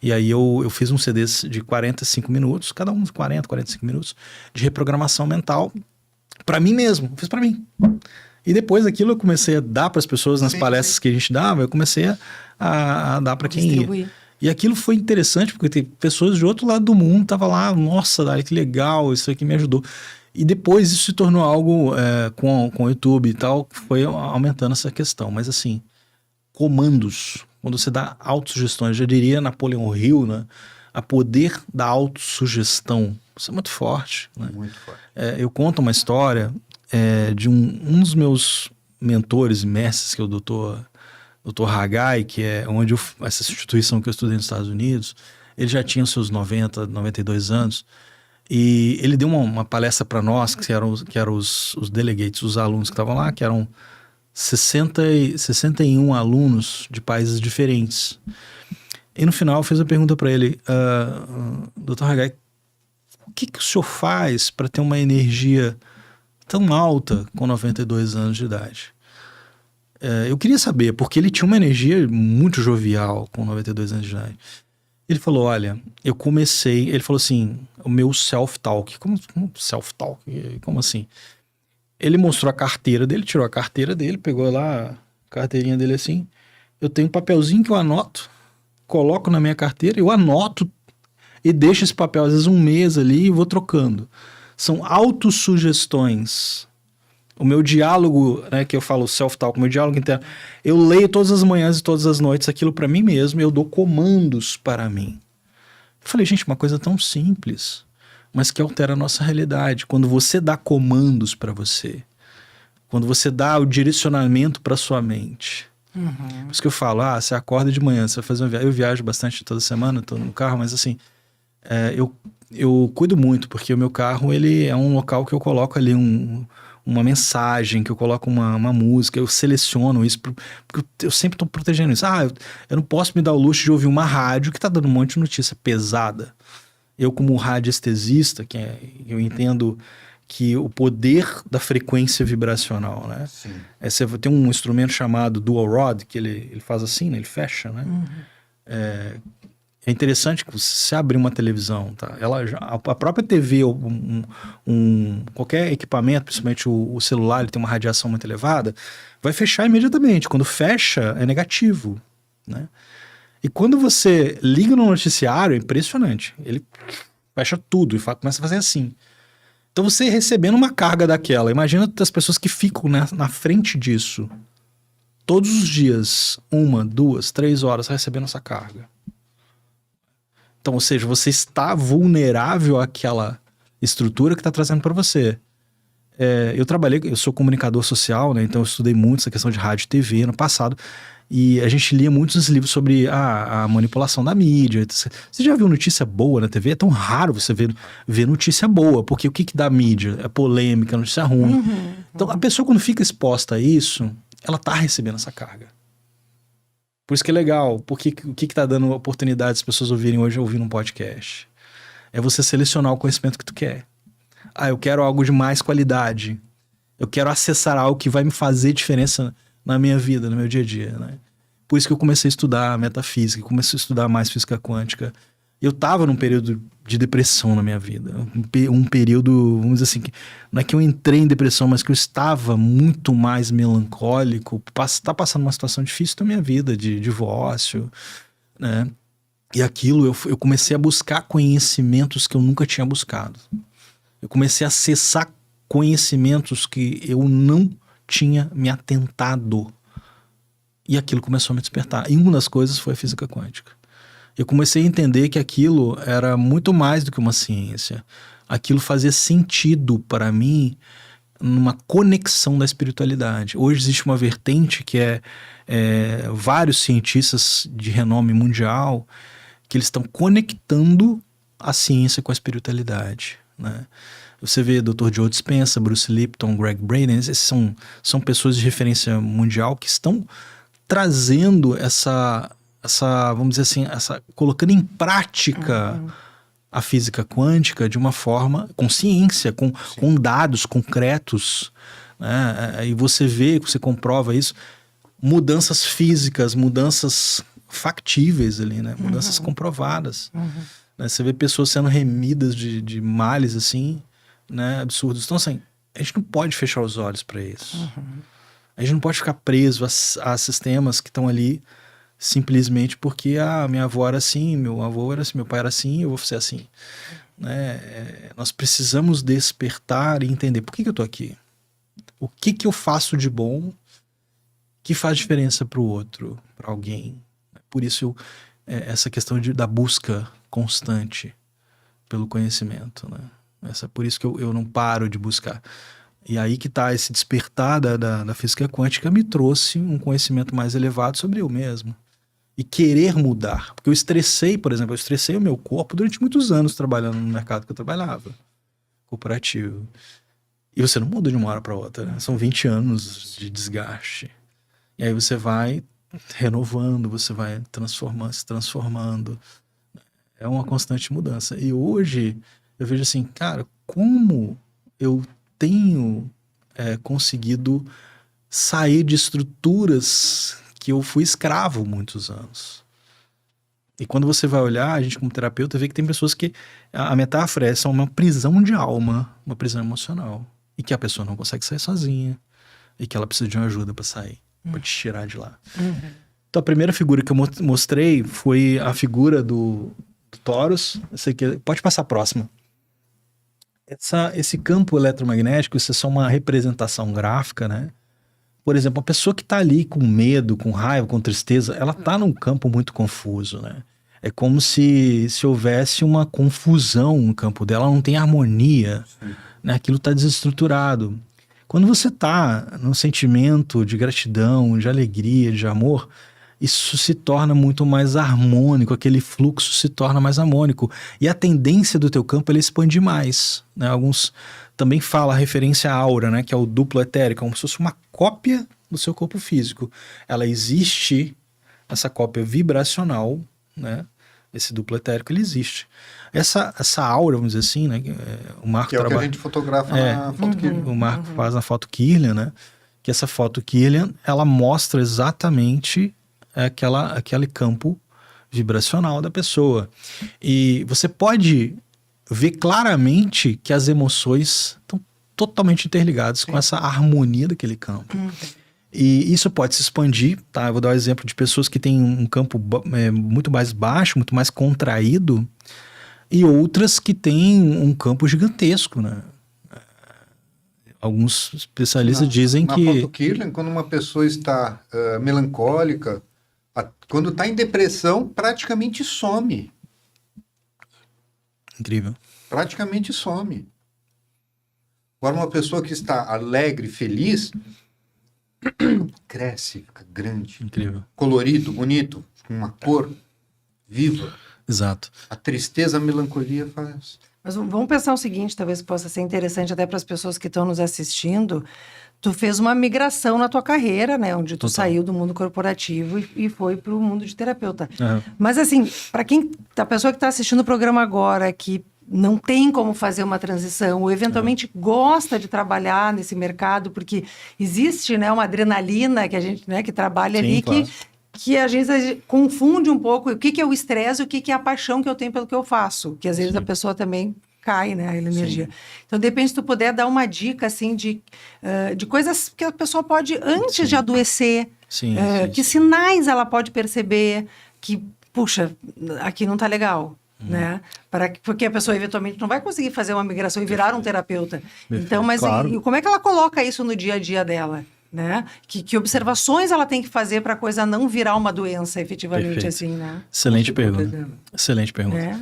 E aí eu fiz um CDs de 45 minutos, cada um de 40, 45 minutos, de reprogramação mental para mim mesmo, eu fiz para mim. E depois daquilo eu comecei a dar para as pessoas nas palestras que a gente dava, eu comecei a dar para quem ia. E aquilo foi interessante, porque tem pessoas de outro lado do mundo estavam lá, nossa, Dali, que legal, isso aqui me ajudou. E depois isso se tornou algo com o YouTube e tal, foi aumentando essa questão. Mas assim, comandos, quando você dá autossugestões, já diria Napoleão Hill, né? A poder da autossugestão, isso é muito forte, né? Muito forte. Eu conto uma história de um dos meus mentores e mestres, que é o Dr. Haggai, que é onde essa instituição que eu estudei nos Estados Unidos, ele já tinha seus 90, 92 anos, e ele deu uma palestra para nós, que eram os delegates, os alunos que estavam lá, que eram 61 alunos de países diferentes. E no final eu fiz a pergunta para ele, Dr. Haggai, o que o senhor faz para ter uma energia tão alta com 92 anos de idade? Eu queria saber, porque ele tinha uma energia muito jovial com 92 anos de idade. Ele falou, olha, ele falou assim, o meu self-talk. Como self-talk? Como assim? Ele mostrou a carteira dele, tirou a carteira dele, pegou lá a carteirinha dele assim. Eu tenho um papelzinho que eu anoto, coloco na minha carteira, eu anoto e deixo esse papel, às vezes um mês ali, e vou trocando. São autossugestões. O meu diálogo, né, que eu falo self-talk, o meu diálogo interno, eu leio todas as manhãs e todas as noites aquilo para mim mesmo, eu dou comandos para mim. Eu falei, gente, uma coisa tão simples, mas que altera a nossa realidade. Quando você dá comandos para você, quando você dá o direcionamento para sua mente. Por isso que eu falo, você acorda de manhã, você vai fazer uma viagem. Eu viajo bastante toda semana, estou no carro, mas assim, eu cuido muito, porque o meu carro, ele é um local que eu coloco ali uma mensagem, que eu coloco uma música, eu seleciono isso, porque eu sempre estou protegendo isso. Eu não posso me dar o luxo de ouvir uma rádio que está dando um monte de notícia pesada. Eu, como radiestesista, eu entendo que o poder da frequência vibracional, né? Sim. Você tem um instrumento chamado Dual Rod, que ele faz assim, né? Ele fecha, né? É interessante que você abrir uma televisão, tá? A própria TV, qualquer equipamento, principalmente o celular, ele tem uma radiação muito elevada, vai fechar imediatamente. Quando fecha, é negativo, né? E quando você liga no noticiário, é impressionante. Ele fecha tudo e começa a fazer assim. Então você recebendo uma carga daquela, imagina as pessoas que ficam na frente disso todos os dias, 1, 2, 3 horas recebendo essa carga. Então, ou seja, você está vulnerável àquela estrutura que está trazendo para você. Eu sou comunicador social, né? Então eu estudei muito essa questão de rádio e TV no passado, e a gente lia muitos livros sobre a manipulação da mídia. Você já viu notícia boa na TV? É tão raro você ver notícia boa, porque o que dá mídia? É polêmica, notícia ruim. Então a pessoa, quando fica exposta a isso, ela está recebendo essa carga. Por isso que é legal, porque o que está dando oportunidade das pessoas ouvirem hoje ouvir um podcast? É você selecionar o conhecimento que tu quer. Eu quero algo de mais qualidade. Eu quero acessar algo que vai me fazer diferença na minha vida, no meu dia a dia, né? Por isso que eu comecei a estudar metafísica, comecei a estudar mais física quântica. Eu estava num período de depressão na minha vida. Um período, vamos dizer assim, não é que eu entrei em depressão, mas que eu estava muito mais melancólico. Tá passando uma situação difícil na minha vida, de divórcio, né? E aquilo, eu comecei a buscar conhecimentos que eu nunca tinha buscado. Eu comecei a acessar conhecimentos que eu não tinha me atentado. E aquilo começou a me despertar. E uma das coisas foi a física quântica. Eu comecei a entender que aquilo era muito mais do que uma ciência. Aquilo fazia sentido para mim numa conexão da espiritualidade. Hoje existe uma vertente que é vários cientistas de renome mundial que eles estão conectando a ciência com a espiritualidade, né? Você vê Dr. Joe Dispenza, Bruce Lipton, Greg Braden, esses são pessoas de referência mundial que estão trazendo essa, vamos dizer assim, colocando em prática a física quântica de uma forma, com ciência, com dados concretos, né? E você vê, você comprova isso, mudanças físicas, mudanças factíveis ali, né? Mudanças comprovadas. Né? Você vê pessoas sendo remidas de males, assim, né? Absurdos. Então, assim, a gente não pode fechar os olhos para isso. A gente não pode ficar preso a sistemas que estão ali simplesmente porque minha avó era assim, meu avô era assim, meu pai era assim, eu vou ser assim. Né? Nós precisamos despertar e entender por que eu tô aqui. O que eu faço de bom que faz diferença para o outro, para alguém. Por isso, essa questão da busca constante pelo conhecimento. Né? Por isso que eu não paro de buscar. E aí que está esse despertar da física quântica me trouxe um conhecimento mais elevado sobre eu mesmo. E querer mudar. Porque eu estressei, por exemplo, o meu corpo durante muitos anos trabalhando no mercado que eu trabalhava. Corporativo. E você não muda de uma hora para outra. Né? São 20 anos de desgaste. E aí você vai renovando, você vai se transformando. É uma constante mudança. E hoje eu vejo assim, cara, como eu tenho conseguido sair de estruturas que eu fui escravo muitos anos. E quando você vai olhar, a gente como terapeuta vê que tem pessoas que a metáfora é uma prisão de alma, uma prisão emocional, e que a pessoa não consegue sair sozinha, e que ela precisa de uma ajuda para sair, para te tirar de lá. Então a primeira figura que eu mostrei foi a figura do Taurus. Pode passar a próxima. Esse campo eletromagnético, isso é só uma representação gráfica, né? Por exemplo, uma pessoa que está ali com medo, com raiva, com tristeza, ela está num campo muito confuso, né? É como se houvesse uma confusão no campo dela, ela não tem harmonia, né? Aquilo está desestruturado. Quando você está num sentimento de gratidão, de alegria, de amor, isso se torna muito mais harmônico, aquele fluxo se torna mais harmônico. E a tendência do teu campo é expandir mais, né? Alguns também falam a referência à aura, né? Que é o duplo etérico, como se fosse uma cópia do seu corpo físico. Ela existe, essa cópia vibracional, né? Esse duplo etérico, ele existe. Essa aura, vamos dizer assim, né? O Marco que é o que a gente fotografa na foto Kirlian. O Marco faz na foto Kirlian, né? Que essa foto Kirlian, ela mostra exatamente aquele campo vibracional da pessoa. E você pode ver claramente que as emoções estão totalmente interligadas com essa harmonia daquele campo. E isso pode se expandir, tá? Eu vou dar um exemplo de pessoas que têm um campo muito mais baixo, muito mais contraído, e outras que têm um campo gigantesco, né? Alguns especialistas dizem que... Na foto Kirlian, quando uma pessoa está melancólica, quando está em depressão, praticamente some. Incrível. Praticamente some. Agora, uma pessoa que está alegre, feliz, cresce, fica grande. Incrível. Colorido, bonito, com uma cor viva. Exato. A tristeza, a melancolia faz... Mas vamos pensar o seguinte, talvez possa ser interessante até para as pessoas que estão nos assistindo. Tu fez uma migração na tua carreira, né? Onde tu saiu do mundo corporativo e foi para o mundo de terapeuta. Mas assim, para a pessoa que está assistindo o programa agora, que não tem como fazer uma transição, ou eventualmente gosta de trabalhar nesse mercado, porque existe, né, uma adrenalina que a gente, né, que trabalha ali, claro, que às vezes confunde um pouco o que é o estresse e o que é a paixão que eu tenho pelo que eu faço, que às vezes a pessoa também cai, né, a energia. Então, de repente, se tu puder dar uma dica, assim, de coisas que a pessoa pode, antes de adoecer, que sinais ela pode perceber que, puxa, aqui não tá legal, né? Porque a pessoa, eventualmente, não vai conseguir fazer uma migração e virar um terapeuta. Então, mas claro, como é que ela coloca isso no dia a dia dela? Né? Que observações ela tem que fazer para a coisa não virar uma doença, efetivamente, assim, né? Excelente pergunta. Excelente pergunta.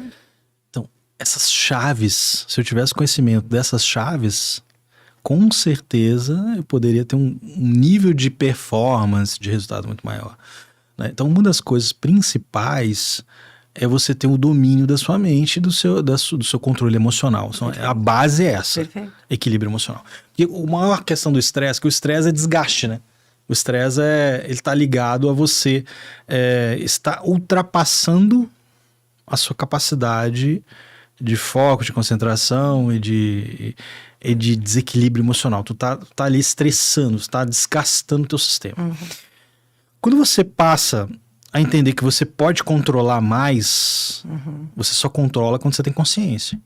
Então, essas chaves, se eu tivesse conhecimento dessas chaves, com certeza eu poderia ter um nível de performance, de resultado muito maior, né? Então, uma das coisas principais é você ter o domínio da sua mente e do seu controle emocional. A base é essa, Perfeito. equilíbrio emocional. E a maior questão do estresse, que o estresse é desgaste, né? O estresse ele tá ligado a você estar ultrapassando a sua capacidade de foco, de concentração e de desequilíbrio emocional. Tu tá ali estressando, tu tá desgastando o teu sistema. Uhum. Quando você passa a entender que você pode controlar mais, você só controla quando você tem consciência.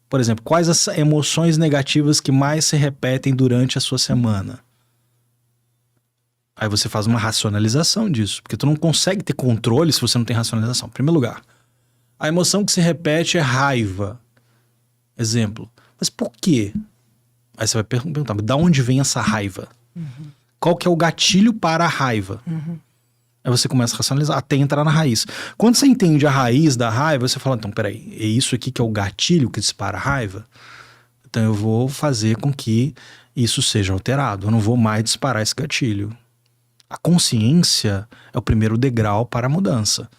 Por exemplo, quais as emoções negativas que mais se repetem durante a sua semana? Aí você faz uma racionalização disso, porque tu não consegue ter controle se você não tem racionalização. Em primeiro lugar, a emoção que se repete é raiva. Exemplo. Mas por quê? Aí você vai perguntar, da onde vem essa raiva? Qual que é o gatilho para a raiva? Aí você começa a racionalizar até entrar na raiz. Quando você entende a raiz da raiva, você fala, então, peraí, é isso aqui que é o gatilho que dispara a raiva? Então eu vou fazer com que isso seja alterado. Eu não vou mais disparar esse gatilho. A consciência é o primeiro degrau para a mudança.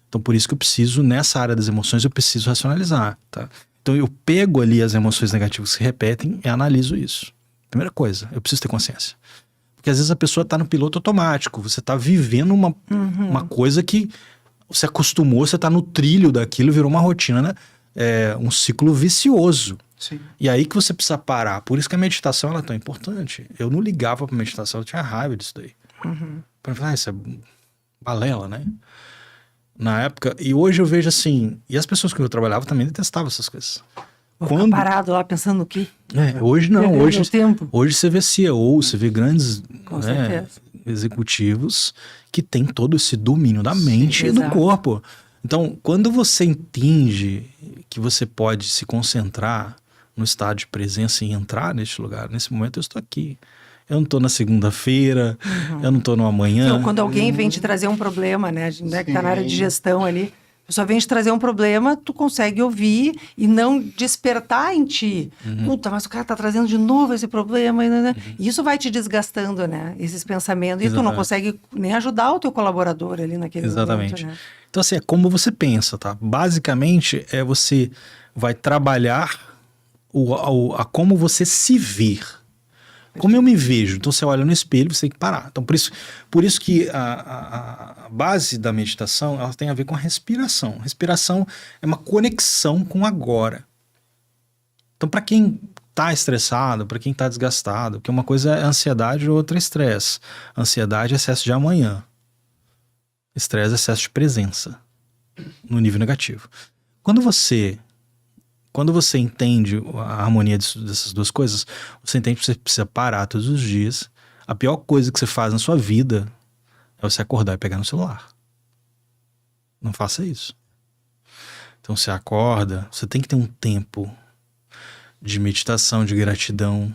Então por isso que eu preciso, nessa área das emoções, eu preciso racionalizar, tá? Então eu pego ali as emoções negativas que se repetem e analiso isso. Primeira coisa, eu preciso ter consciência. Porque às vezes a pessoa está no piloto automático, você está vivendo uma coisa que você acostumou, você está no trilho daquilo, virou uma rotina, né? Um ciclo vicioso. Sim. E aí que você precisa parar. Por isso que a meditação ela é tão importante. Eu não ligava para meditação, eu tinha raiva disso daí. Para falar, isso é balela, né? Na época, e hoje eu vejo assim, e as pessoas com quem eu trabalhava também detestavam essas coisas. Vou ficar parado lá pensando no quê? Hoje não, Perdendo hoje tempo. você vê CEO, você vê grandes Com certeza. executivos que têm todo esse domínio da mente e do exato. corpo. Então, quando você entende que você pode se concentrar no estado de presença e entrar neste lugar, nesse momento eu estou aqui. Eu não estou na segunda-feira, eu não estou no amanhã. Então, quando alguém vem te trazer um problema, né? Que tá na área de gestão ali, a pessoa vem te trazer um problema, tu consegue ouvir e não despertar em ti. Puta, mas o cara tá trazendo de novo esse problema. Né? E isso vai te desgastando, né? Esses pensamentos. E tu não consegue nem ajudar o teu colaborador ali naquele Exatamente. momento, né? Então, assim, é como você pensa, tá? Basicamente, você vai trabalhar a como você se ver. Como eu me vejo. Então, você olha no espelho, você tem que parar. Então, por isso que a base da meditação, ela tem a ver com a respiração. Respiração é uma conexão com o agora. Então, para quem está estressado, para quem está desgastado, porque uma coisa é ansiedade e outra é estresse. Ansiedade é excesso de amanhã. Estresse é excesso de presença, no nível negativo. Quando você entende a harmonia dessas duas coisas, você entende que você precisa parar todos os dias. A pior coisa que você faz na sua vida é você acordar e pegar no celular. Não faça isso. Então você acorda, você tem que ter um tempo de meditação, de gratidão,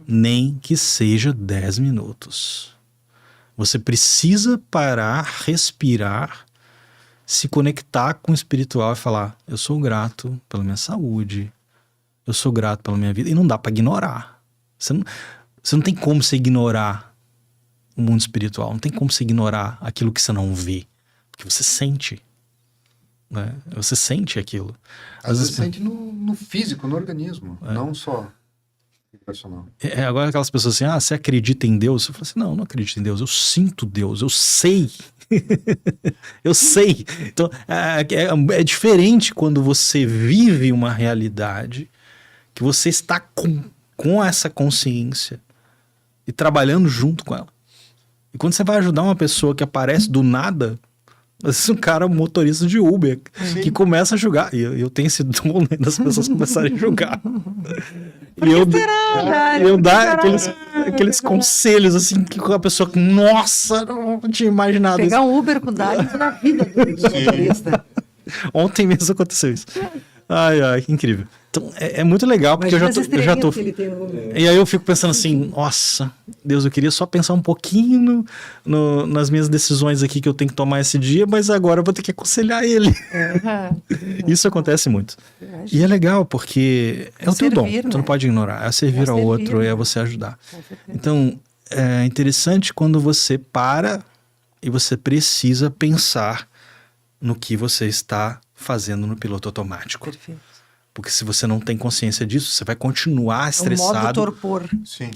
nem que seja 10 minutos. Você precisa parar, respirar, se conectar com o espiritual e falar, eu sou grato pela minha saúde, eu sou grato pela minha vida. E não dá para ignorar. Você não tem como você ignorar o mundo espiritual, não tem como você ignorar aquilo que você não vê, porque você sente. Né? Você sente aquilo. Às vezes sente no físico, no organismo, não só vibracional. Agora aquelas pessoas assim, você acredita em Deus? Eu falo assim, não acredito em Deus, eu sinto Deus, eu sei. Eu sei. Então, é diferente quando você vive uma realidade que você está com essa consciência e trabalhando junto com ela. E quando você vai ajudar uma pessoa que aparece do nada, às vezes um cara motorista de Uber que começa a julgar. E eu tenho esse dom, né, das pessoas começarem a julgar. E eu dar aqueles conselhos assim que a pessoa, nossa, não tinha imaginado Pegar isso. um Uber com o Dali na vida do motorista. Ontem mesmo aconteceu isso. Ai, que incrível. Então, é muito legal, porque eu já tô... E aí eu fico pensando assim, nossa, Deus, eu queria só pensar um pouquinho nas minhas decisões aqui que eu tenho que tomar esse dia, mas agora eu vou ter que aconselhar ele. Isso acontece muito. E é legal, porque é o teu dom, tu não pode ignorar. É servir ao outro, é você ajudar. Então, é interessante quando você para e você precisa pensar no que você está fazendo no piloto automático. Perfeito. Porque se você não tem consciência disso, você vai continuar estressado. É um modo torpor. Sim.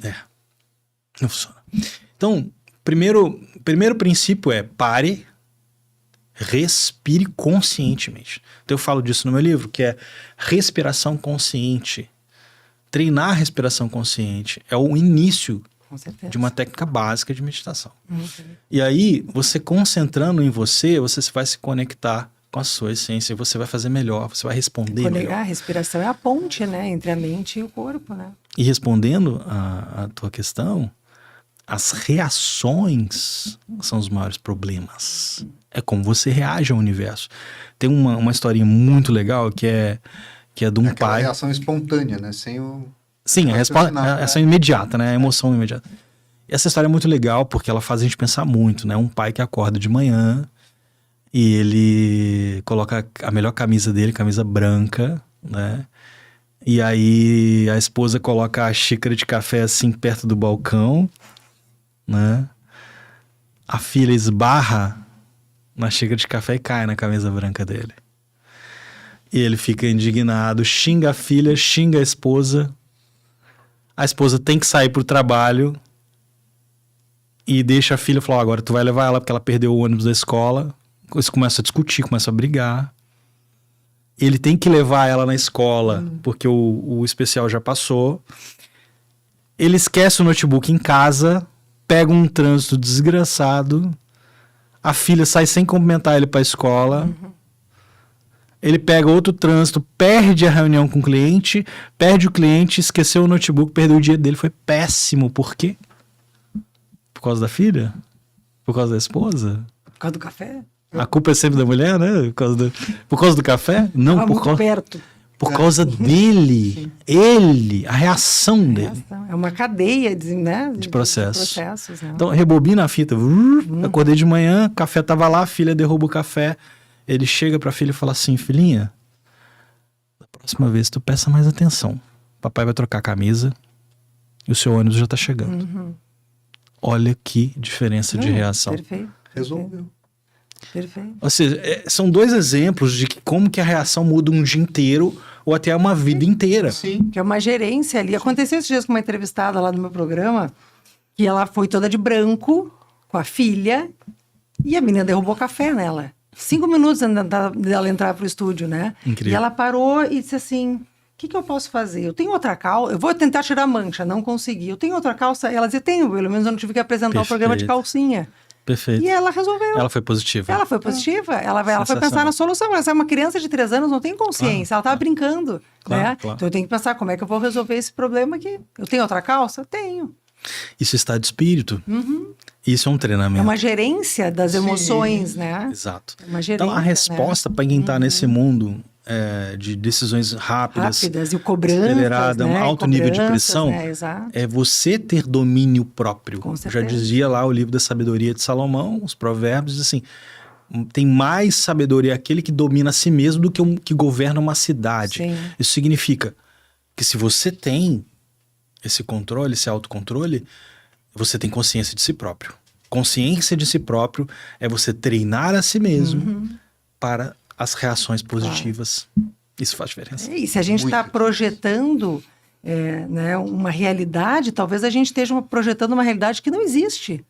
Não funciona. Então, primeiro princípio é pare, respire conscientemente. Então eu falo disso no meu livro, que é respiração consciente. Treinar a respiração consciente é o início de uma técnica básica de meditação. E aí, você concentrando em você, você vai se conectar com a sua essência, você vai fazer melhor, você vai responder melhor. A respiração é a ponte, né, entre a mente e o corpo, né? E respondendo a tua questão, as reações são os maiores problemas. É como você reage ao universo. Tem uma historinha muito legal que é de um pai... É reação espontânea, né? Sem o... Sim, a reação imediata, né? A emoção imediata. E essa história é muito legal porque ela faz a gente pensar muito, né? Um pai que acorda de manhã e ele coloca a melhor camisa dele, camisa branca, né? E aí a esposa coloca a xícara de café assim perto do balcão, né? A filha esbarra na xícara de café e cai na camisa branca dele. E ele fica indignado, xinga a filha, xinga a esposa. A esposa tem que sair pro trabalho e deixa a filha falar, agora tu vai levar ela porque ela perdeu o ônibus da escola. Eles começam a discutir, começam a brigar. Ele tem que levar ela na escola porque o especial já passou. Ele esquece o notebook em casa, pega um trânsito desgraçado. A filha sai sem cumprimentar ele pra escola. Ele pega outro trânsito, perde a reunião com o cliente, perde o cliente, esqueceu o notebook, perdeu o dia dele, foi péssimo. Por quê? Por causa da filha? Por causa da esposa? Por causa do café? A culpa é sempre da mulher, né? Por causa do café? Não, por causa dele. Ele, a reação dele. É uma cadeia de processos. Né? Então, rebobina a fita. Acordei de manhã, o café tava lá, a filha derruba o café. Ele chega pra filha e fala assim, filhinha, da próxima vez tu peça mais atenção. Papai vai trocar a camisa e o seu ônibus já tá chegando. Olha que diferença de reação. Perfeito. Resolveu. Perfeito. Ou seja, são dois exemplos de como que a reação muda um dia inteiro ou até uma vida inteira. Sim. Que é uma gerência ali. Aconteceu esses dias com uma entrevistada lá no meu programa, que ela foi toda de branco com a filha e a menina derrubou café nela. 5 minutos dela entrar pro estúdio, né? Incrível. E ela parou e disse assim, o que eu posso fazer? Eu tenho outra calça, eu vou tentar tirar a mancha, não consegui. Eu tenho outra calça? Ela dizia, tenho, pelo menos eu não tive que apresentar o programa de calcinha. Perfeito. E ela resolveu. Ela foi positiva. Ela foi positiva. Ela foi pensar na solução. Ela é uma criança de 3 anos, não tem consciência. Ela estava brincando, né? Claro. Então eu tenho que pensar como é que eu vou resolver esse problema aqui. Eu tenho outra calça? Tenho. Isso está de espírito. Isso é um treinamento. É uma gerência das emoções, né? Exato. É uma gerência, então a resposta para quem está nesse mundo de decisões rápidas e cobranças, acelerada, um alto nível de pressão, exato. é você ter domínio próprio. Com certeza. Já dizia lá o livro da sabedoria de Salomão, os provérbios, assim, tem mais sabedoria aquele que domina a si mesmo do que que governa uma cidade. Sim. Isso significa que se você tem esse controle, esse autocontrole, você tem consciência de si próprio. Consciência de si próprio é você treinar a si mesmo para as reações positivas. Isso faz diferença. E se a gente está projetando né, uma realidade, talvez a gente esteja projetando uma realidade que não existe.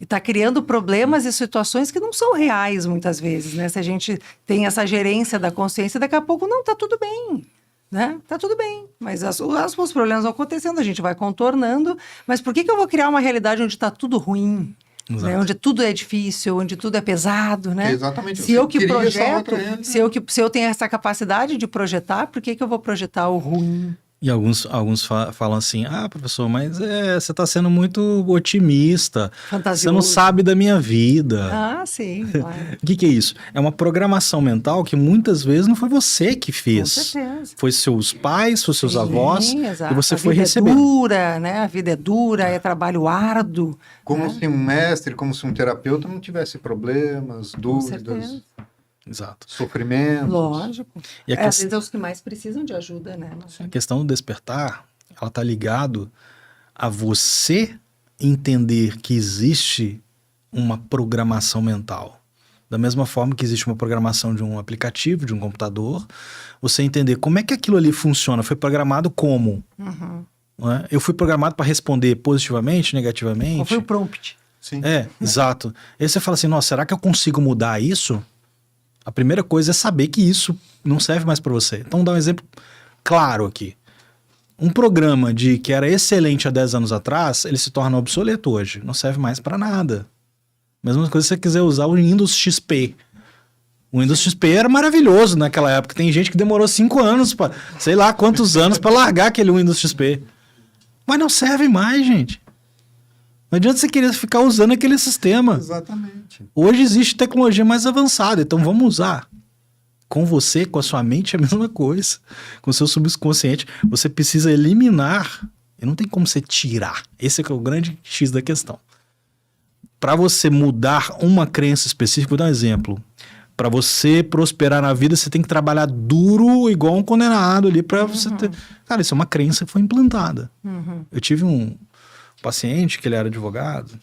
E está criando problemas e situações que não são reais muitas vezes, né? Se a gente tem essa gerência da consciência, daqui a pouco não, tá tudo bem. Né? Tá tudo bem, mas os problemas vão acontecendo, a gente vai contornando, mas por que eu vou criar uma realidade onde está tudo ruim, né? Onde tudo é difícil, onde tudo é pesado, né? Exatamente. Se eu que projeto, se eu tenho essa capacidade de projetar, por que eu vou projetar o ruim? E alguns falam assim, professor, mas você está sendo muito otimista, Fantasioso. você não sabe da minha vida. Ah, sim, claro. O que é isso? É uma programação mental que muitas vezes não foi você que fez. Com certeza. Foi seus pais, foi seus avós, exato. e você a foi vida recebendo. É dura, né? A vida é dura, é trabalho árduo. Como né? se um mestre, como se um terapeuta não tivesse problemas, Com certeza. dúvidas, Exato. sofrimentos. Lógico. E Às vezes é os que mais precisam de ajuda, né? a questão do despertar, ela está ligado a você entender que existe uma programação mental. Da mesma forma que existe uma programação de um aplicativo, de um computador, você entender como é que aquilo ali funciona, foi programado como? Uhum. Não é? Eu fui programado para responder positivamente, negativamente? Qual foi o prompt? Sim. Exato. Aí você fala assim, nossa, será que eu consigo mudar isso? A primeira coisa é saber que isso não serve mais para você. Então, vou dar um exemplo claro aqui. Um programa que era excelente há 10 anos atrás, ele se torna obsoleto hoje. Não serve mais para nada. Mesma coisa se você quiser usar o Windows XP. O Windows XP era maravilhoso naquela época. Tem gente que demorou 5 anos, sei lá quantos anos, para largar aquele Windows XP. Mas não serve mais, gente. Não adianta você querer ficar usando aquele sistema. Exatamente. Hoje existe tecnologia mais avançada, então vamos usar. Com você, com a sua mente, é a mesma coisa. Com o seu subconsciente, você precisa eliminar, e não tem como você tirar. Esse é que é o grande X da questão. Para você mudar uma crença específica, vou dar um exemplo. Para você prosperar na vida, você tem que trabalhar duro, igual um condenado ali, para você ter... Cara, isso é uma crença que foi implantada. Eu tive um paciente, que ele era advogado,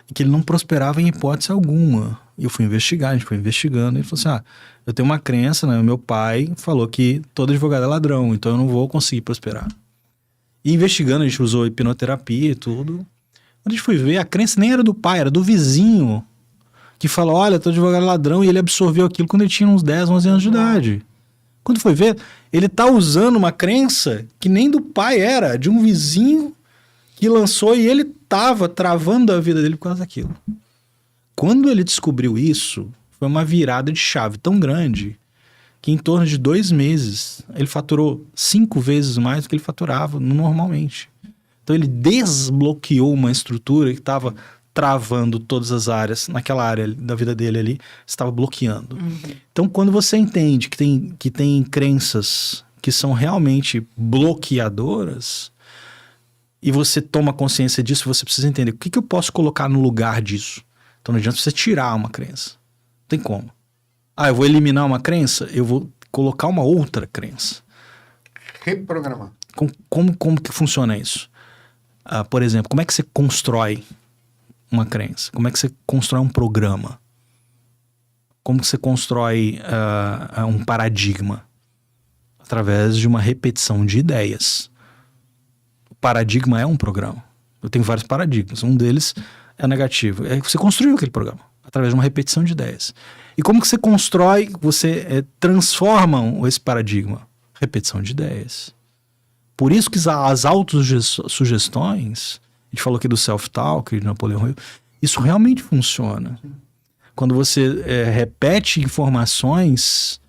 e que ele não prosperava em hipótese alguma. E eu fui investigar, a gente foi investigando, e ele falou assim, eu tenho uma crença, né? Meu pai falou que todo advogado é ladrão, então eu não vou conseguir prosperar. E investigando, a gente usou hipnoterapia e tudo. Quando a gente foi ver, a crença nem era do pai, era do vizinho, que falou, olha, todo advogado é ladrão, e ele absorveu aquilo quando ele tinha uns 10, 11 anos de idade. Quando foi ver, ele tá usando uma crença que nem do pai era, de um vizinho que lançou, e ele tava travando a vida dele por causa daquilo. Quando ele descobriu isso, foi uma virada de chave tão grande que em torno de 2 meses ele faturou 5 vezes mais do que ele faturava normalmente. Então ele desbloqueou uma estrutura que estava travando todas as áreas, naquela área da vida dele ali, estava bloqueando. Então quando você entende que tem crenças que são realmente bloqueadoras, e você toma consciência disso, você precisa entender o que eu posso colocar no lugar disso. Então não adianta você tirar uma crença. Não tem como. Eu vou eliminar uma crença, eu vou colocar uma outra crença. Reprogramar. Como que funciona isso? Por exemplo, como é que você constrói uma crença? Como é que você constrói um programa? Como que você constrói um paradigma? Através de uma repetição de ideias. O paradigma é um programa. Eu tenho vários paradigmas. Um deles é negativo. Você construiu aquele programa através de uma repetição de ideias. E como que você constrói, você transforma esse paradigma? Repetição de ideias. Por isso que as autossugestões, a gente falou aqui do self-talk, de Napoleão Hill, isso realmente funciona. Quando você repete informações,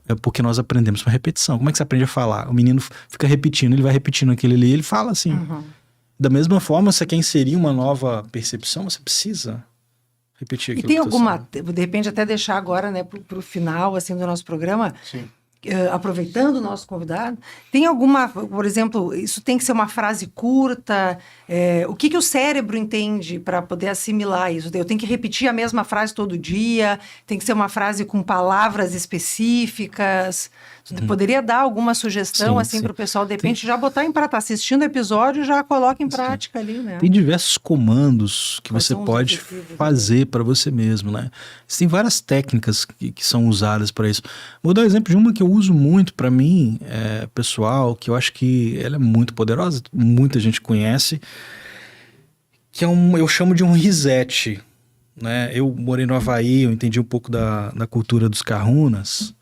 é porque nós aprendemos com repetição. Como é que você aprende a falar? O menino fica repetindo, ele vai repetindo aquele ali, ele fala assim. Da mesma forma, você quer inserir uma nova percepção, você precisa repetir aquilo. E tem alguma, de repente até deixar agora, né, para o final assim, do nosso programa, Sim. Aproveitando o nosso convidado, tem alguma, por exemplo, isso tem que ser uma frase curta, o que o cérebro entende para poder assimilar isso? Eu tenho que repetir a mesma frase todo dia, tem que ser uma frase com palavras específicas. Você poderia dar alguma sugestão assim para o pessoal, de repente, já botar em prática, tá assistindo o episódio, já coloca em prática ali, né? Tem diversos comandos que você pode fazer para você mesmo, né? Tem várias técnicas que são usadas para isso. Vou dar um exemplo de uma que eu uso muito para mim, pessoal, que eu acho que ela é muito poderosa, muita gente conhece, que eu chamo de um reset, né? Eu morei no Havaí, eu entendi um pouco da cultura dos kahunas.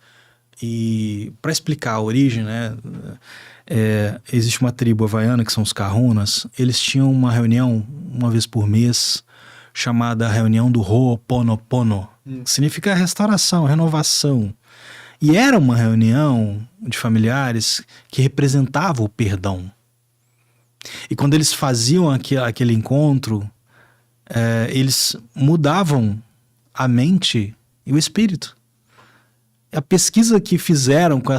E para explicar a origem, né, existe uma tribo havaiana que são os kahunas. Eles tinham uma reunião uma vez por mês chamada reunião do Ho'oponopono. Significa restauração, renovação. E era uma reunião de familiares que representava o perdão. E quando eles faziam aquele encontro, eles mudavam a mente e o espírito. A pesquisa que fizeram com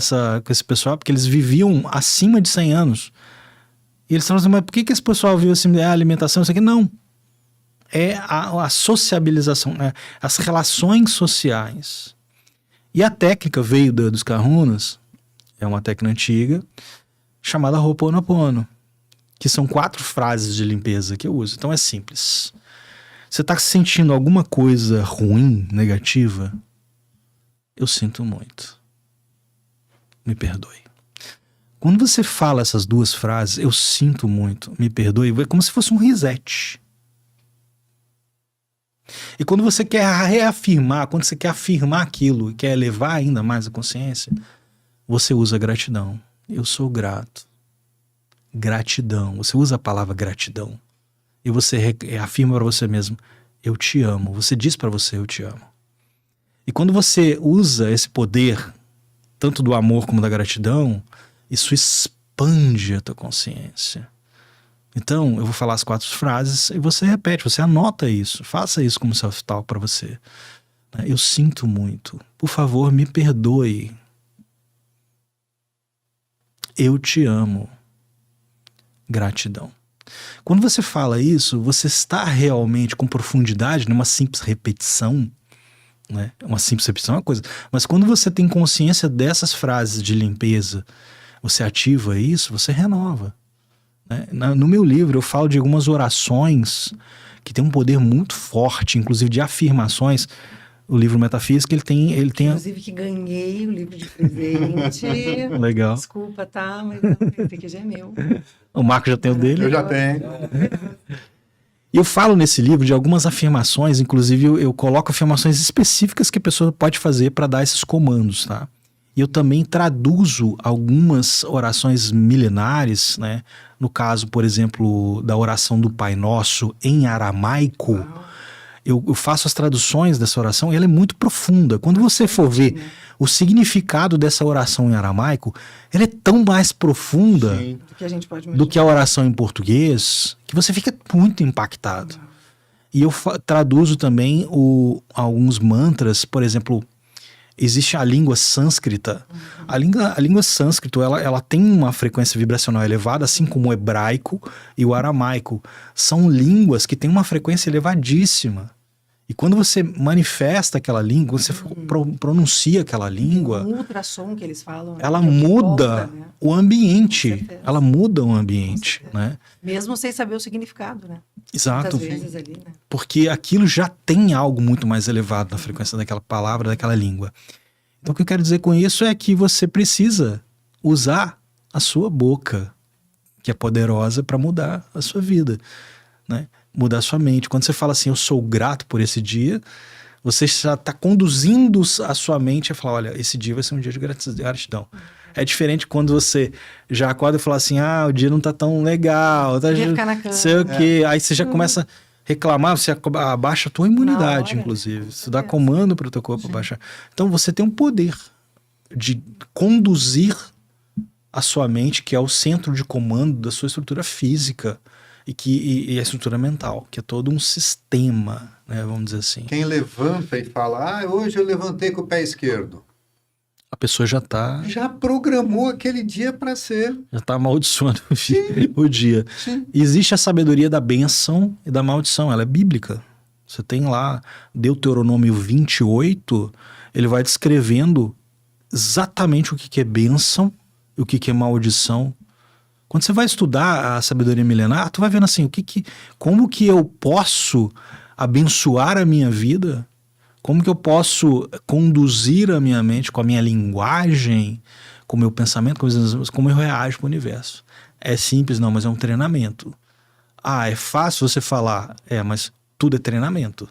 esse pessoal, porque eles viviam acima de 100 anos, e eles falaram assim, mas por que esse pessoal viu assim, a alimentação, isso aqui? Não. É a sociabilização, né? As relações sociais. E a técnica veio dos kahunas, é uma técnica antiga, chamada Ho'oponopono, que são 4 frases de limpeza que eu uso. Então é simples. Você está sentindo alguma coisa ruim, negativa? Eu sinto muito. Me perdoe. Quando você fala essas 2 frases, eu sinto muito, me perdoe, é como se fosse um reset. E quando você quer reafirmar, quando você quer afirmar aquilo e quer elevar ainda mais a consciência, você usa gratidão. Eu sou grato. Gratidão. Você usa a palavra gratidão. E você afirma para você mesmo, eu te amo. Você diz para você, eu te amo. E quando você usa esse poder, tanto do amor como da gratidão, isso expande a tua consciência. Então, eu vou falar as 4 frases e você repete, você anota isso. Faça isso como self-talk para você. Eu sinto muito. Por favor, me perdoe. Eu te amo. Gratidão. Quando você fala isso, você está realmente com profundidade numa simples repetição, né? Uma simples repetição é uma coisa. Mas quando você tem consciência dessas frases de limpeza, você ativa isso, você renova. Né? No meu livro eu falo de algumas orações que tem um poder muito forte, inclusive de afirmações. O livro Metafísica, ele tem... Inclusive que ganhei o livro de presente. Legal. Desculpa, tá? Mas não, esse aqui já é meu. O Marco já tem o dele. Eu já tenho. E eu falo nesse livro de algumas afirmações, inclusive eu coloco afirmações específicas que a pessoa pode fazer para dar esses comandos, tá? E eu também traduzo algumas orações milenares, né? No caso, por exemplo, da oração do Pai Nosso em aramaico. Eu faço as traduções dessa oração e ela é muito profunda. Quando você for ver o significado dessa oração em aramaico, ela é tão mais profunda do que a oração em português, que você fica muito impactado. E eu traduzo também alguns mantras, por exemplo, existe a língua sânscrita. A língua sânscrita, ela tem uma frequência vibracional elevada, assim como o hebraico e o aramaico. São línguas que têm uma frequência elevadíssima. E quando você manifesta aquela língua, você pronuncia aquela língua... Um ultrassom que eles falam. Ela muda volta, né? o ambiente. Ela muda o ambiente, né? Mesmo sem saber o significado, né? Exato. Muitas vezes ali, né? Porque aquilo já tem algo muito mais elevado na frequência daquela palavra, daquela língua. Então o que eu quero dizer com isso é que você precisa usar a sua boca, que é poderosa, para mudar a sua vida, né? Mudar a sua mente. Quando você fala assim, eu sou grato por esse dia, você já está conduzindo a sua mente a falar, olha, esse dia vai ser um dia de gratidão. É diferente quando você já acorda e fala assim, o dia não tá tão legal, tá, ficar na cama. sei o quê. Aí você já começa a reclamar, você abaixa a tua imunidade, inclusive. Isso dá comando para o teu corpo abaixar. Então você tem um poder de conduzir a sua mente, que é o centro de comando da sua estrutura física e a estrutura mental, que é todo um sistema, né, vamos dizer assim. Quem levanta e fala, hoje eu levantei com o pé esquerdo. A pessoa já programou aquele dia para ser. Já está amaldiçoando o dia. Sim. Existe a sabedoria da bênção e da maldição, ela é bíblica. Você tem lá Deuteronômio 28, ele vai descrevendo exatamente o que é bênção e o que é maldição. Quando você vai estudar a sabedoria milenar, tu vai vendo assim, como que eu posso abençoar a minha vida, como que eu posso conduzir a minha mente com a minha linguagem, com o meu pensamento, como eu reajo para o universo. É simples não, mas é um treinamento. É fácil você falar, mas tudo é treinamento.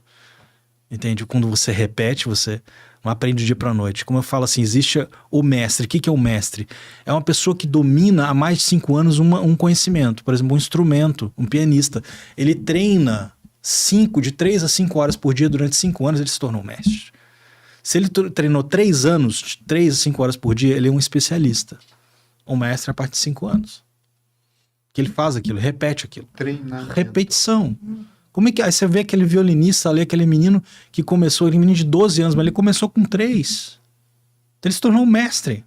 Entende? Quando você repete, você não aprende do dia para a noite. Como eu falo assim, existe o mestre. O que é o mestre? É uma pessoa que domina há mais de 5 anos um conhecimento. Por exemplo, um instrumento, um pianista. Ele treina de 3 a 5 horas por dia durante 5 anos, ele se tornou mestre. Se ele treinou 3 anos, 3 a 5 horas por dia, ele é um especialista. Um mestre a partir de 5 anos. Que ele faz aquilo, repete aquilo. Treinamento. Repetição. Como é que... Aí você vê aquele violinista ali, aquele menino que começou, aquele menino de 12 anos, mas ele começou com 3. Então ele se tornou um mestre.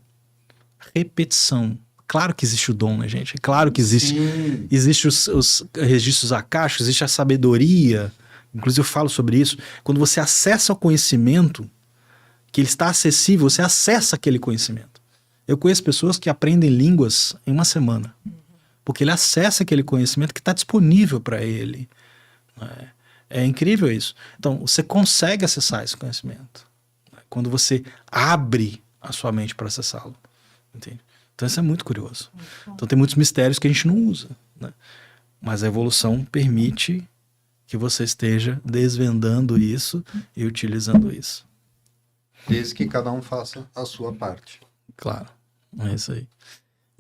Repetição. Claro que existe o dom, né, gente? É claro que existe. Sim. Existe os registros acásticos, existe a sabedoria. Inclusive eu falo sobre isso. Quando você acessa o conhecimento, que ele está acessível, você acessa aquele conhecimento. Eu conheço pessoas que aprendem línguas em uma semana. Porque ele acessa aquele conhecimento que está disponível para ele. É incrível isso. Então, você consegue acessar esse conhecimento. Quando você abre a sua mente para acessá-lo. Entende? Então, isso é muito curioso. Então, tem muitos mistérios que a gente não usa. Né? Mas a evolução permite que você esteja desvendando isso e utilizando isso. Desde que cada um faça a sua parte. Claro, é isso aí.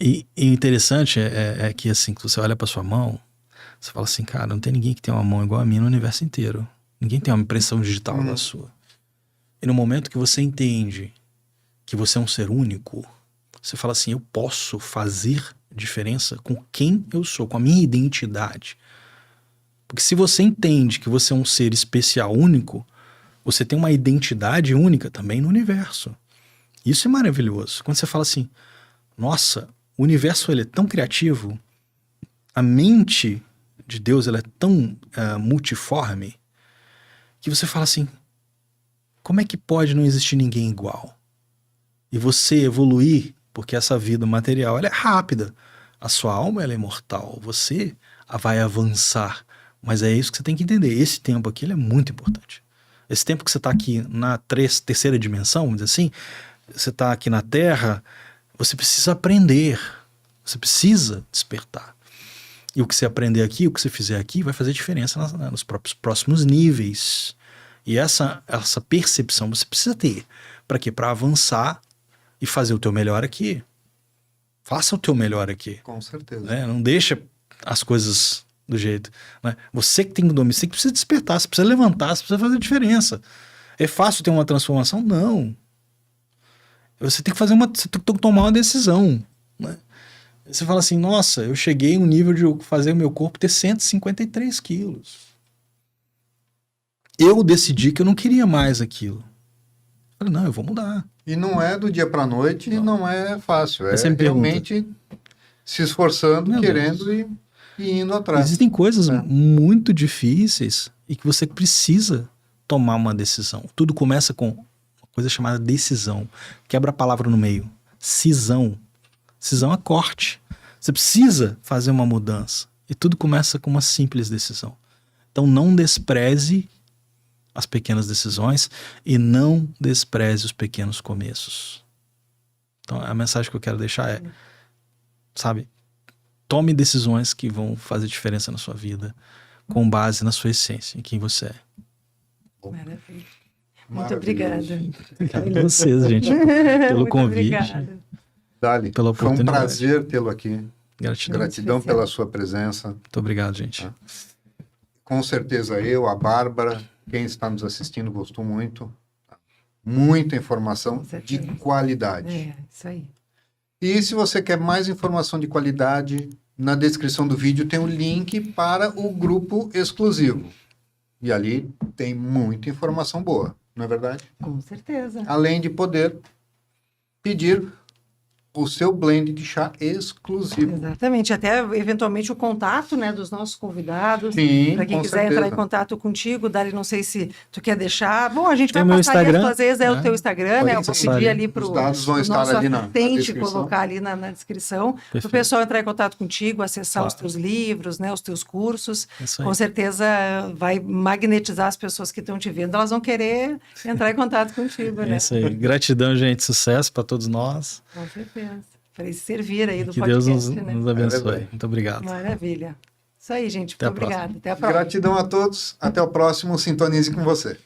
E o interessante é que, assim, que você olha para sua mão, você fala assim, cara, não tem ninguém que tem uma mão igual a minha no universo inteiro. Ninguém tem uma impressão digital da sua. E no momento que você entende que você é um ser único, você fala assim, eu posso fazer diferença com quem eu sou, com a minha identidade. Porque se você entende que você é um ser especial, único, você tem uma identidade única também no universo. Isso é maravilhoso. Quando você fala assim, nossa, o universo ele é tão criativo, a mente de Deus ela é tão multiforme, que você fala assim, como é que pode não existir ninguém igual? E você evoluir, porque essa vida material ela é rápida, a sua alma ela é imortal, você vai avançar, mas é isso que você tem que entender, esse tempo aqui ele é muito importante. Esse tempo que você está aqui na terceira dimensão, vamos dizer assim, você está aqui na Terra, você precisa aprender, você precisa despertar. E o que você aprender aqui, o que você fizer aqui, vai fazer diferença nos próximos níveis. E essa percepção você precisa ter. Para quê? Para avançar e fazer o teu melhor aqui. Faça o teu melhor aqui. Com certeza. Né? Não deixa as coisas do jeito. Né? Você que tem que dominar, você que precisa despertar, você precisa levantar, você precisa fazer diferença. É fácil ter uma transformação? Não. Você tem que você tem que tomar uma decisão. Né? Você fala assim, nossa, eu cheguei no nível de fazer o meu corpo ter 153 quilos. Eu decidi que eu não queria mais aquilo. Eu falei, não, eu vou mudar. E não é do dia para noite, não é fácil. É Você me realmente se esforçando, Meu querendo e indo atrás. Existem coisas muito difíceis e que você precisa tomar uma decisão. Tudo começa com uma coisa chamada decisão. Quebra a palavra no meio. Cisão. Cisão é corte. Você precisa fazer uma mudança. E tudo começa com uma simples decisão. Então não despreze as pequenas decisões e não despreze os pequenos começos. Então a mensagem que eu quero deixar é, sabe, tome decisões que vão fazer diferença na sua vida com base na sua essência, em quem você é. Maravilha. Muito obrigada. Obrigado a vocês, gente, pelo Muito convite. obrigada. Dali, Pela foi um oportunidade. prazer tê-lo aqui. Gratidão. Gratidão pela sua presença. Muito obrigado, gente. Com certeza eu, a Bárbara, quem está nos assistindo gostou muito. Muita informação Com certeza. de qualidade. É, isso aí. E se você quer mais informação de qualidade, na descrição do vídeo tem um link para o grupo exclusivo. E ali tem muita informação boa, não é verdade? Com certeza. Além de poder pedir o seu blend de chá exclusivo. Exatamente, até eventualmente o contato, né, dos nossos convidados. Sim, Para quem com quiser certeza. entrar em contato contigo, Dali, não sei se tu quer deixar. Bom, a gente Tem vai meu passar ali Instagram, às vezes, né? o teu Instagram, Pode né? Eu vou acessar pedir ali. ali para Os dados vão o estar nosso ali na assistente descrição. colocar ali na descrição, para o Perfeito. pessoal entrar em contato contigo, acessar Claro. os teus livros, né, os teus cursos. Isso aí. Com certeza vai magnetizar as pessoas que estão te vendo, elas vão querer entrar em contato contigo, É né? isso aí. Gratidão, gente. Sucesso para todos nós. Com certeza. Para esse servir aí do Que Deus podcast, nos, né? nos abençoe. verdade. Muito obrigado. Maravilha. Isso aí, gente. Até a Muito obrigada. próxima. Até a próxima. Gratidão a todos. Até o próximo. Sintonize com você.